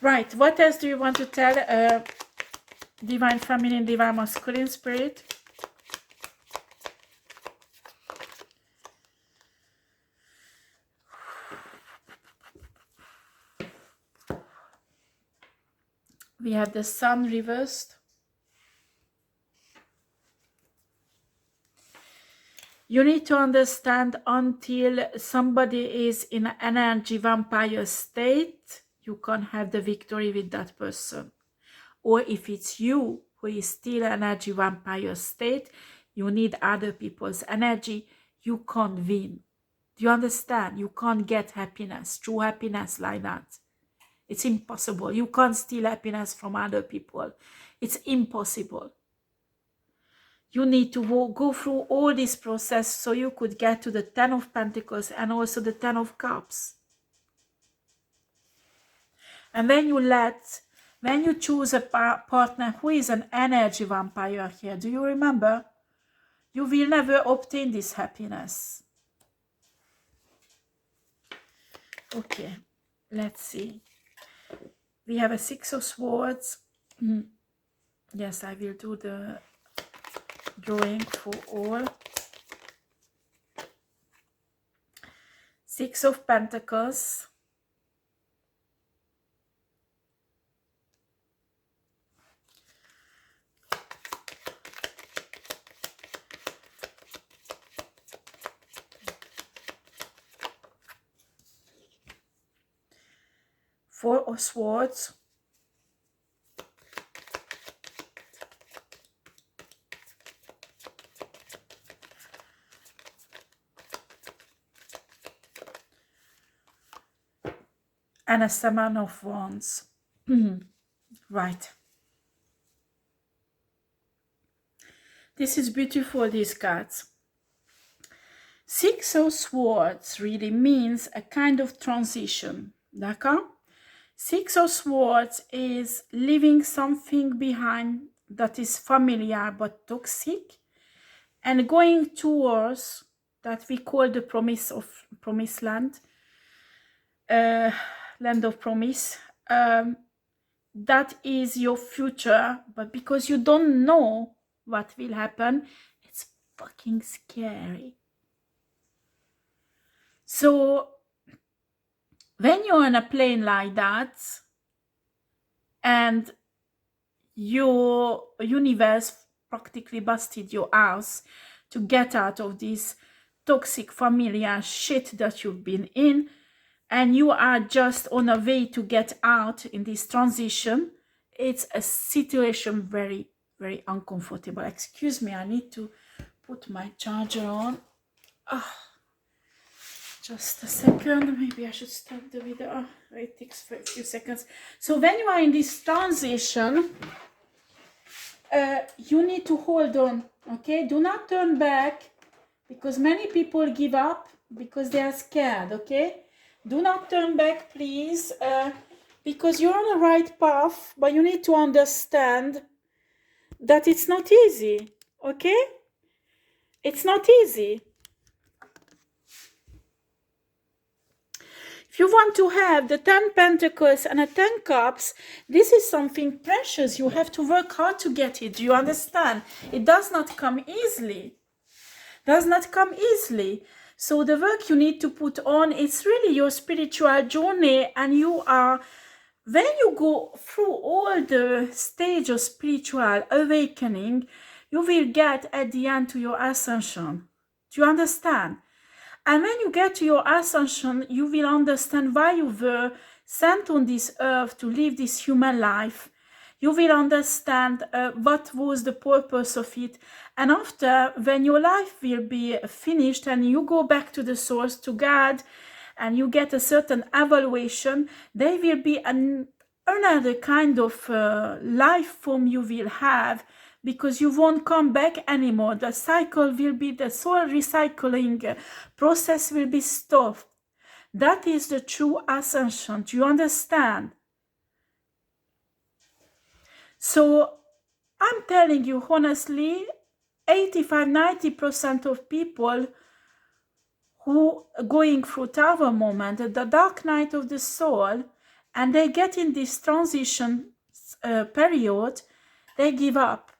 Right, what else do you want to tell Divine Feminine, Divine Masculine Spirit? We have the Sun reversed. You need to understand, until somebody is in an energy vampire state, you can't have the victory with that person. Or if it's you who is still energy vampire state, you need other people's energy, you can't win. Do you understand? You can't get happiness, true happiness like that. It's impossible. You can't steal happiness from other people. It's impossible. You need to go through all this process so you could get to the 10 of Pentacles and also the 10 of Cups. And when you choose a partner who is an energy vampire here, do you remember? You will never obtain this happiness. Okay, let's see. We have a 6 of Swords. Yes, I will do the drawing for all. 6 of Pentacles. Four of Swords. And a 7 of Wands. Right. This is beautiful, these cards. 6 of Swords really means a kind of transition. D'accord? Six of Swords is leaving something behind that is familiar but toxic, and going towards that we call the promised land, land of promise. That is your future, but because you don't know what will happen, it's fucking scary. So when you're on a plane like that and your universe practically busted your ass to get out of this toxic familiar shit that you've been in, and you are just on a way to get out in this transition, it's a situation very, very uncomfortable. Excuse me, I need to put my charger on. Just a second, maybe I should stop the video. It takes a few seconds. So when you are in this transition, you need to hold on, okay? Do not turn back, because many people give up because they are scared, okay? Do not turn back, please, because you're on the right path, but you need to understand that it's not easy, okay? It's not easy. If you want to have the 10 Pentacles and the 10 Cups, this is something precious. You have to work hard to get it. Do you understand? It does not come easily. Does not come easily. So the work you need to put on, it's really your spiritual journey, and you are, when you go through all the stage of spiritual awakening, you will get at the end to your ascension. Do you understand? And when you get to your ascension, you will understand why you were sent on this earth to live this human life. You will understand what was the purpose of it. And after, when your life will be finished and you go back to the source, to God, and you get a certain evaluation, there will be another kind of life form you will have, because you won't come back anymore. The cycle will be, the soul recycling process will be stopped. That is the true ascension. Do you understand? So I'm telling you honestly, 85-90% of people who are going through Tower moment, the dark night of the soul, and they get in this transition period, they give up.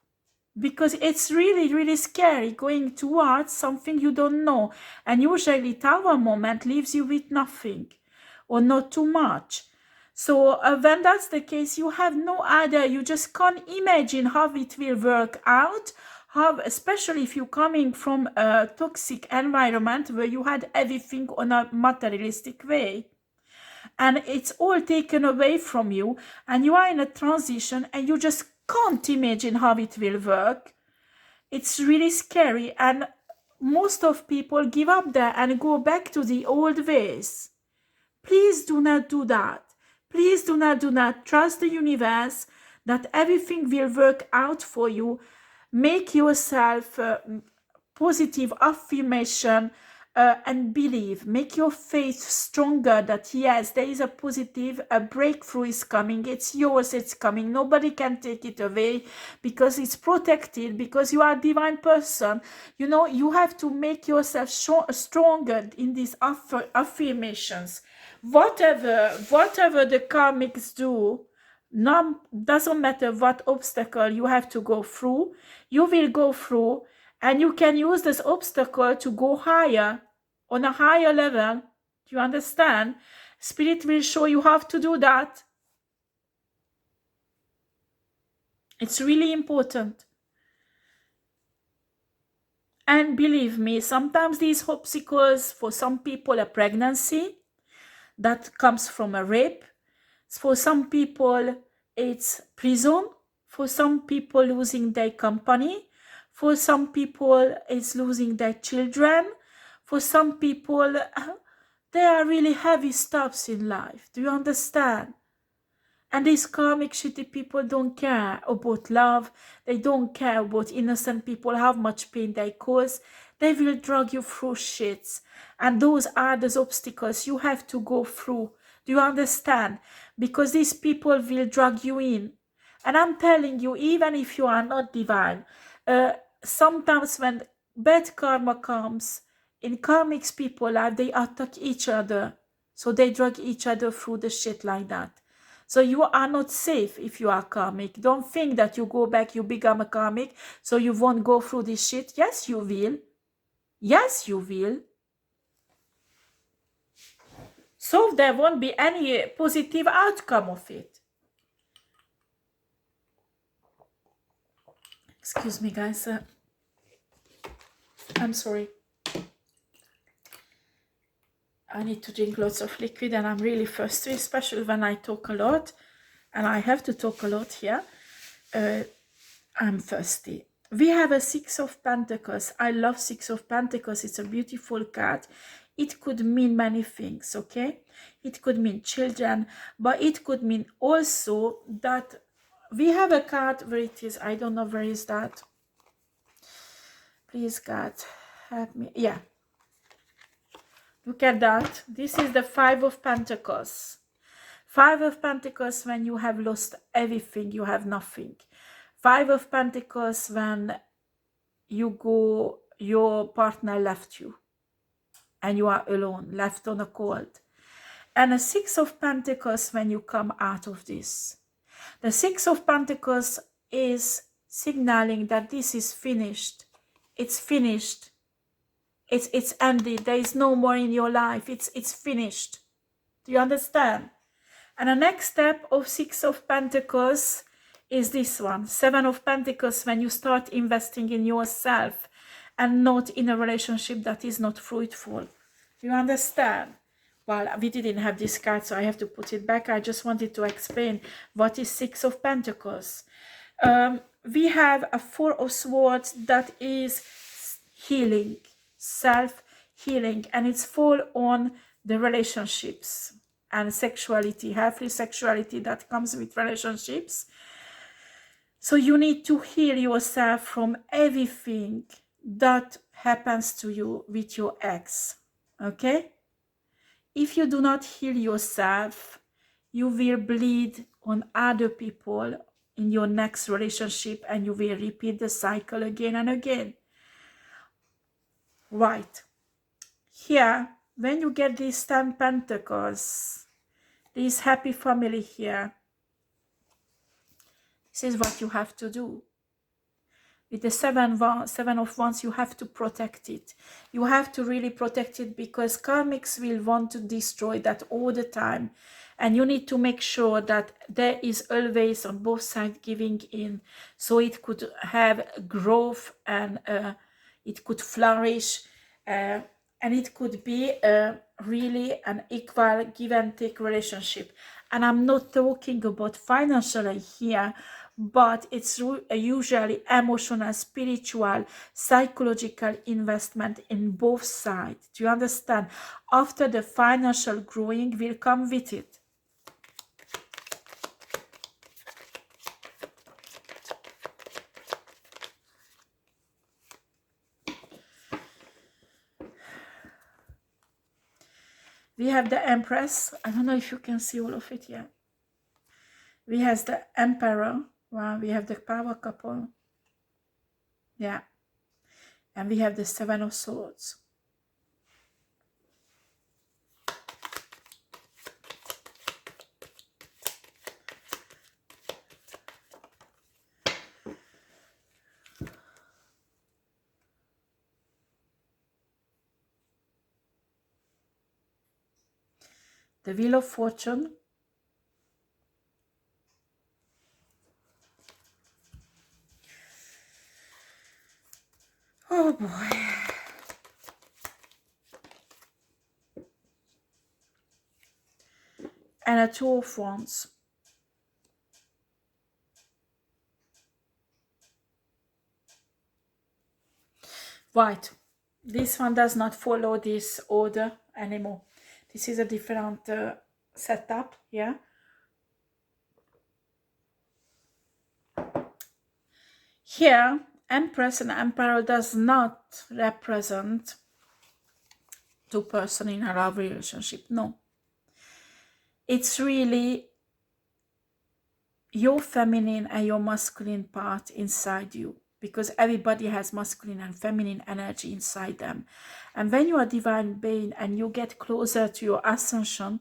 Because it's really, really scary going towards something you don't know. And usually Tower moment leaves you with nothing or not too much. So when that's the case, you have no idea. You just can't imagine how it will work out. How, especially if you're coming from a toxic environment where you had everything on a materialistic way. And it's all taken away from you. And you are in a transition and you just can't imagine how it will work. It's really scary, and most of people give up there and go back to the old ways. Please do not do that. Please do not trust the universe that everything will work out for you. Make yourself positive affirmation and believe. Make your faith stronger that yes, there is a positive, a breakthrough is coming. It's yours, it's coming. Nobody can take it away because it's protected, because you are a divine person. You know, you have to make yourself stronger in these affirmations. Whatever the karmics do, doesn't matter what obstacle you have to go through, you will go through. And you can use this obstacle to go higher, on a higher level. Do you understand? Spirit will show you how to do that. It's really important. And believe me, sometimes these obstacles, for some people, a pregnancy that comes from a rape. For some people, it's prison. For some people, losing their company. For some people, it's losing their children. For some people, there are really heavy stops in life. Do you understand? And these karmic shitty people don't care about love. They don't care about innocent people, how much pain they cause. They will drag you through shits. And those are the obstacles you have to go through. Do Do you understand? Because these people will drag you in. And I'm telling you, even if you are not divine, sometimes when bad karma comes in karmic people life, they attack each other. So they drag each other through the shit like that. So you are not safe if you are karmic. Don't think that you go back, you become a karmic, so you won't go through this shit. Yes, you will. Yes, you will. So there won't be any positive outcome of it. Excuse me, guys. I'm sorry. I need to drink lots of liquid and I'm really thirsty, especially when I talk a lot. And I have to talk a lot here. I'm thirsty. We have a Six of Pentacles. I love Six of Pentacles. It's a beautiful card. It could mean many things, okay? It could mean children, but it could mean also that we have a card where it is. I don't know where is that. Please, God, help me. Yeah. Look at that. This is the Five of Pentacles. Five of Pentacles when you have lost everything, you have nothing. Five of Pentacles when you go, your partner left you and you are alone, left on a cold. And a Six of Pentacles when you come out of this. The Six of Pentacles is signaling that this is finished. It's finished. It's ended. There is no more in your life. It's finished. Do you understand? And the next step of Six of Pentacles is this one. Seven of Pentacles when you start investing in yourself and not in a relationship that is not fruitful. Do you understand? Well, we didn't have this card, so I have to put it back. I just wanted to explain what is Six of Pentacles. We have a Four of Swords that is healing, self-healing, and it's full on the relationships and sexuality, healthy sexuality that comes with relationships. So you need to heal yourself from everything that happens to you with your ex, okay? If you do not heal yourself, you will bleed on other people in your next relationship and you will repeat the cycle again and again. Right. Here, when you get these 10 Pentacles, this happy family here, this is what you have to do. With the Seven of Wands, you have to protect it. You have to really protect it because karmics will want to destroy that all the time. And you need to make sure that there is always on both sides giving in. So it could have growth and it could flourish. And it could be really an equal give and take relationship. And I'm not talking about financially here, but it's usually emotional, spiritual, psychological investment in both sides. Do you understand? After the financial growing will come with it. We have the Empress. I don't know if you can see all of it here. We have the Emperor. Wow, we have the Power Couple. Yeah. And we have the Seven of Swords. The Wheel of Fortune. Oh boy. And a Two of Wands. Right. This one does not follow this order anymore. This is a different setup, yeah. Here, Empress and Emperor does not represent two persons in a love relationship, no. it's really your feminine and your masculine part inside you, because everybody has masculine and feminine energy inside them. And when you are divine being and you get closer to your ascension,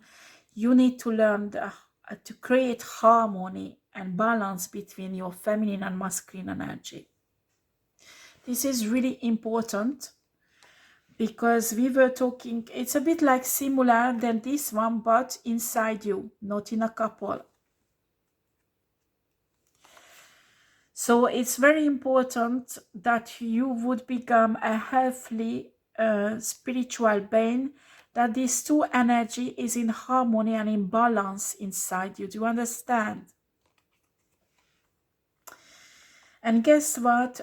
you need to learn to create harmony and balance between your feminine and masculine energy. This is really important, because we were talking, it's a bit like similar than this one, but inside you, not in a couple. So it's very important that you would become a healthy spiritual being, that these two energy is in harmony and in balance inside you. Do you understand? And guess what?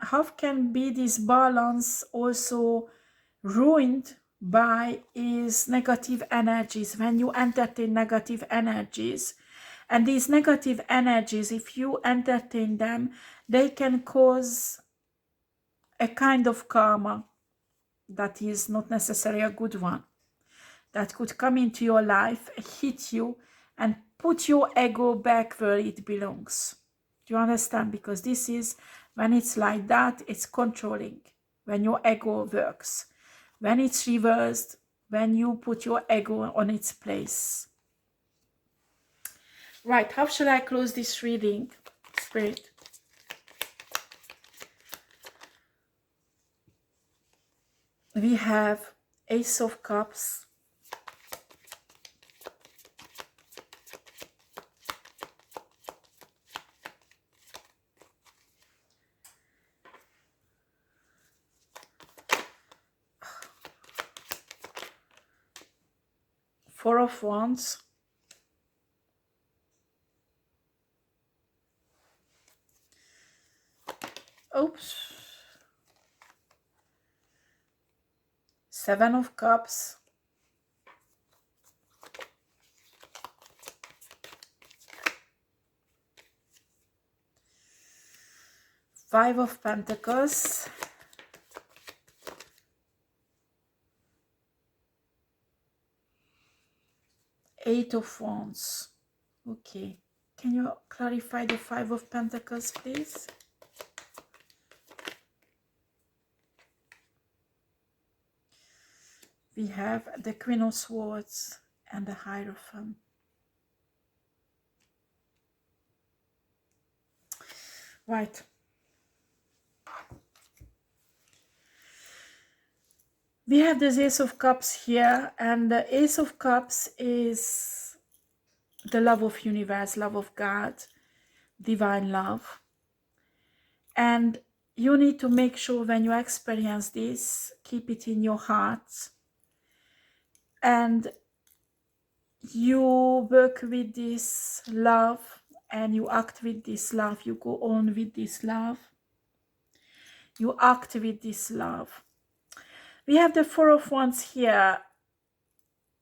How can be this balance also ruined by is negative energies, when you entertain negative energies. And these negative energies, if you entertain them, they can cause a kind of karma that is not necessarily a good one, that could come into your life, hit you, and put your ego back where it belongs. Do you understand? Because this is, when it's like that, it's controlling, when your ego works. When it's reversed, when you put your ego on its place. Right, how shall I close this reading, Spirit? We have Ace of Cups, Four of Wands, oops, Seven of Cups, Five of Pentacles, Eight of Wands. Okay, can you clarify the Five of Pentacles, please? We have the Queen of Swords and the Hierophant. Right. We have this Ace of Cups here, and the Ace of Cups is the love of universe, love of God, divine love. And you need to make sure when you experience this, keep it in your heart. And you work with this love, and you act with this love. You go on with this love. You act with this love. We have the Four of Wands here.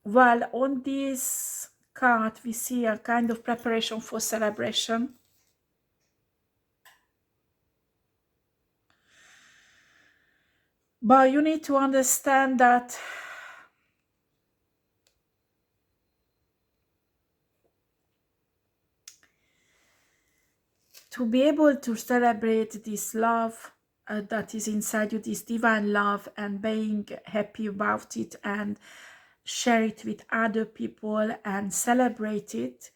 Well, on this card, we see a kind of preparation for celebration. But you need to understand that to be able to celebrate this love that is inside you, this divine love, and being happy about it and share it with other people and celebrate it,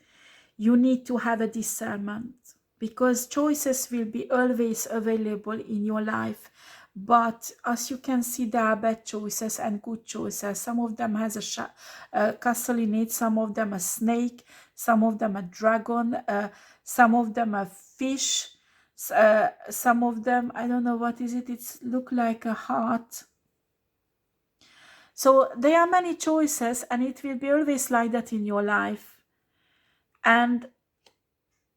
you need to have a discernment, because choices will be always available in your life. But as you can see, there are bad choices and good choices. Some of them has a castle in it, some of them a snake, some of them a dragon, some of them a fish, some of them, I don't know what is it, it's look like a heart. So there are many choices, and it will be always like that in your life. And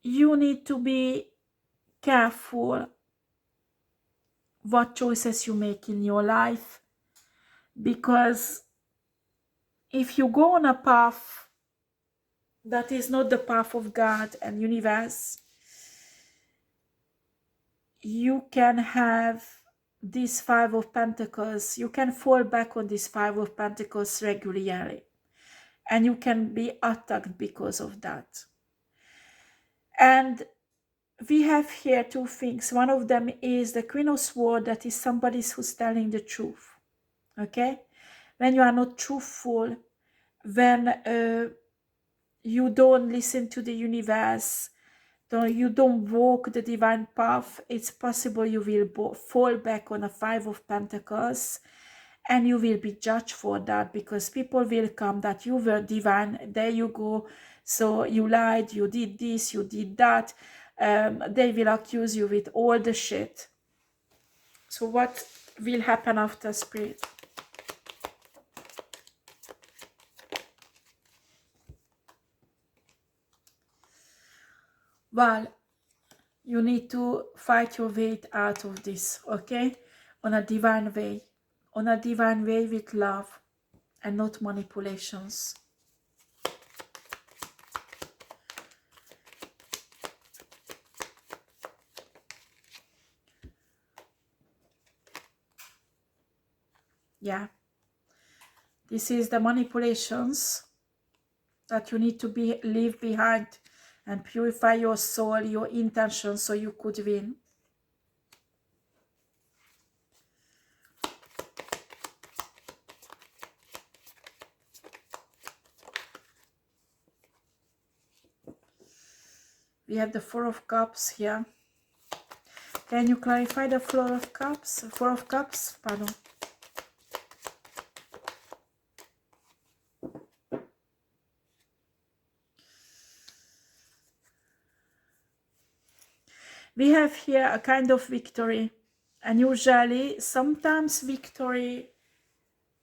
you need to be careful what choices you make in your life, because if you go on a path that is not the path of God and universe, you can have this Five of Pentacles, you can fall back on this Five of Pentacles regularly. and you can be attacked because of that. And we have here two things. One of them is the Queen of Swords, that is somebody who's telling the truth. Okay? When you are not truthful, when you don't listen to the universe, you don't walk the divine path, it's possible you will fall back on a Five of Pentacles, and you will be judged for that, because people will come that you were divine, there you go, so you lied, you did this, you did that. They will accuse you with all the shit. So what will happen after, Spirit? Well, you need to fight your way out of this, okay? On a divine way. On a divine way with love and not manipulations. Yeah. This is the manipulations that you need to leave behind and purify your soul, your intention, so you could win. We have the Four of Cups here. Can you clarify the Four of Cups? Four of Cups, pardon. We have here a kind of victory, and usually sometimes victory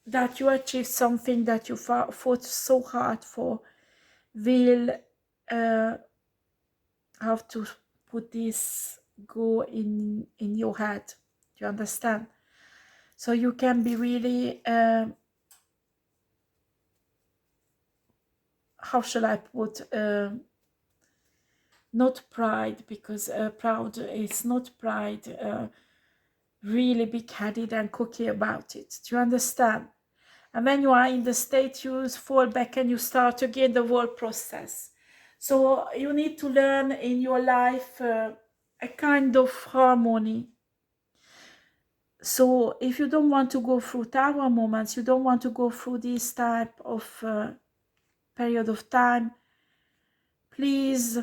that you achieve something that you fought so hard for will have to put this go in your head. Do you understand? So you can be really how shall I put, not pride, because proud is not pride, really big-headed and cocky about it. Do you understand? And when you are in the state, you fall back and you start again the whole process. So you need to learn in your life a kind of harmony. So if you don't want to go through tower moments, you don't want to go through this type of period of time, please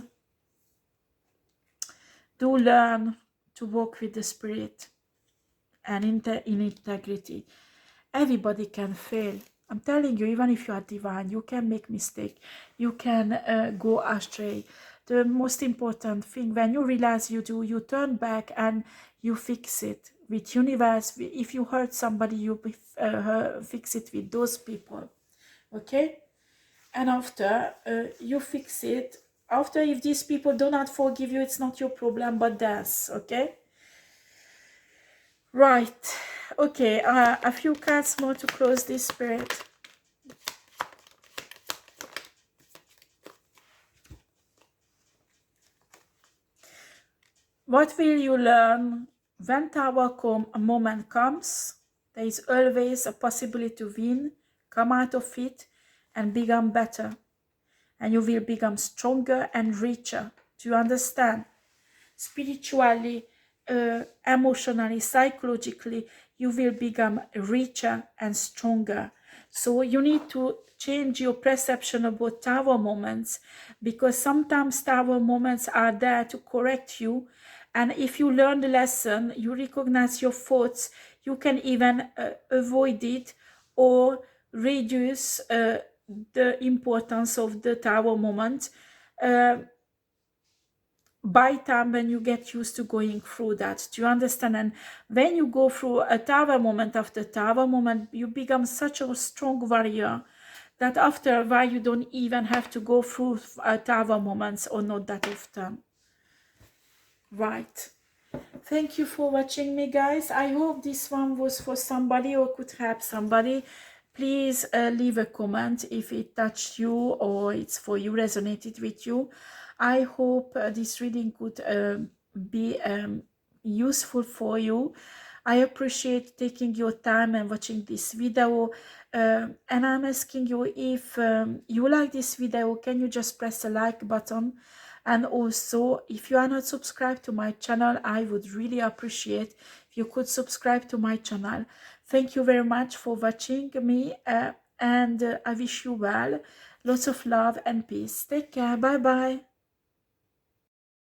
do learn to walk with the Spirit and in integrity. Everybody can fail. I'm telling you, even if you are divine, you can make mistake. You can go astray. The most important thing, when you realize you do, you turn back and you fix it with universe. If you hurt somebody, you fix it with those people. Okay? And after you fix it, after, if these people do not forgive you, it's not your problem, but theirs. Okay? Right. Okay, a few cards more to close this, Spirit. What will you learn when Tower moment comes? There is always a possibility to win, come out of it, and become better. And you will become stronger and richer. Do you understand? Spiritually, emotionally, psychologically, you will become richer and stronger. So you need to change your perception about tower moments, because sometimes tower moments are there to correct you. And if you learn the lesson, you recognize your faults, you can even avoid it or reduce the importance of the tower moment by time when you get used to going through that. Do you understand? And when you go through a tower moment after tower moment, you become such a strong warrior that after a while you don't even have to go through tower moments, or not that often. Right. Thank you for watching me, guys. I hope this one was for somebody or could help somebody. Please leave a comment if it touched you or it's for you, resonated with you. I hope this reading could be useful for you. I appreciate taking your time and watching this video. And I'm asking you, if you like this video, can you just press the like button? And also, if you are not subscribed to my channel, I would really appreciate if you could subscribe to my channel. Thank you very much for watching me, and I wish you well. Lots of love and peace. Take care. Bye bye.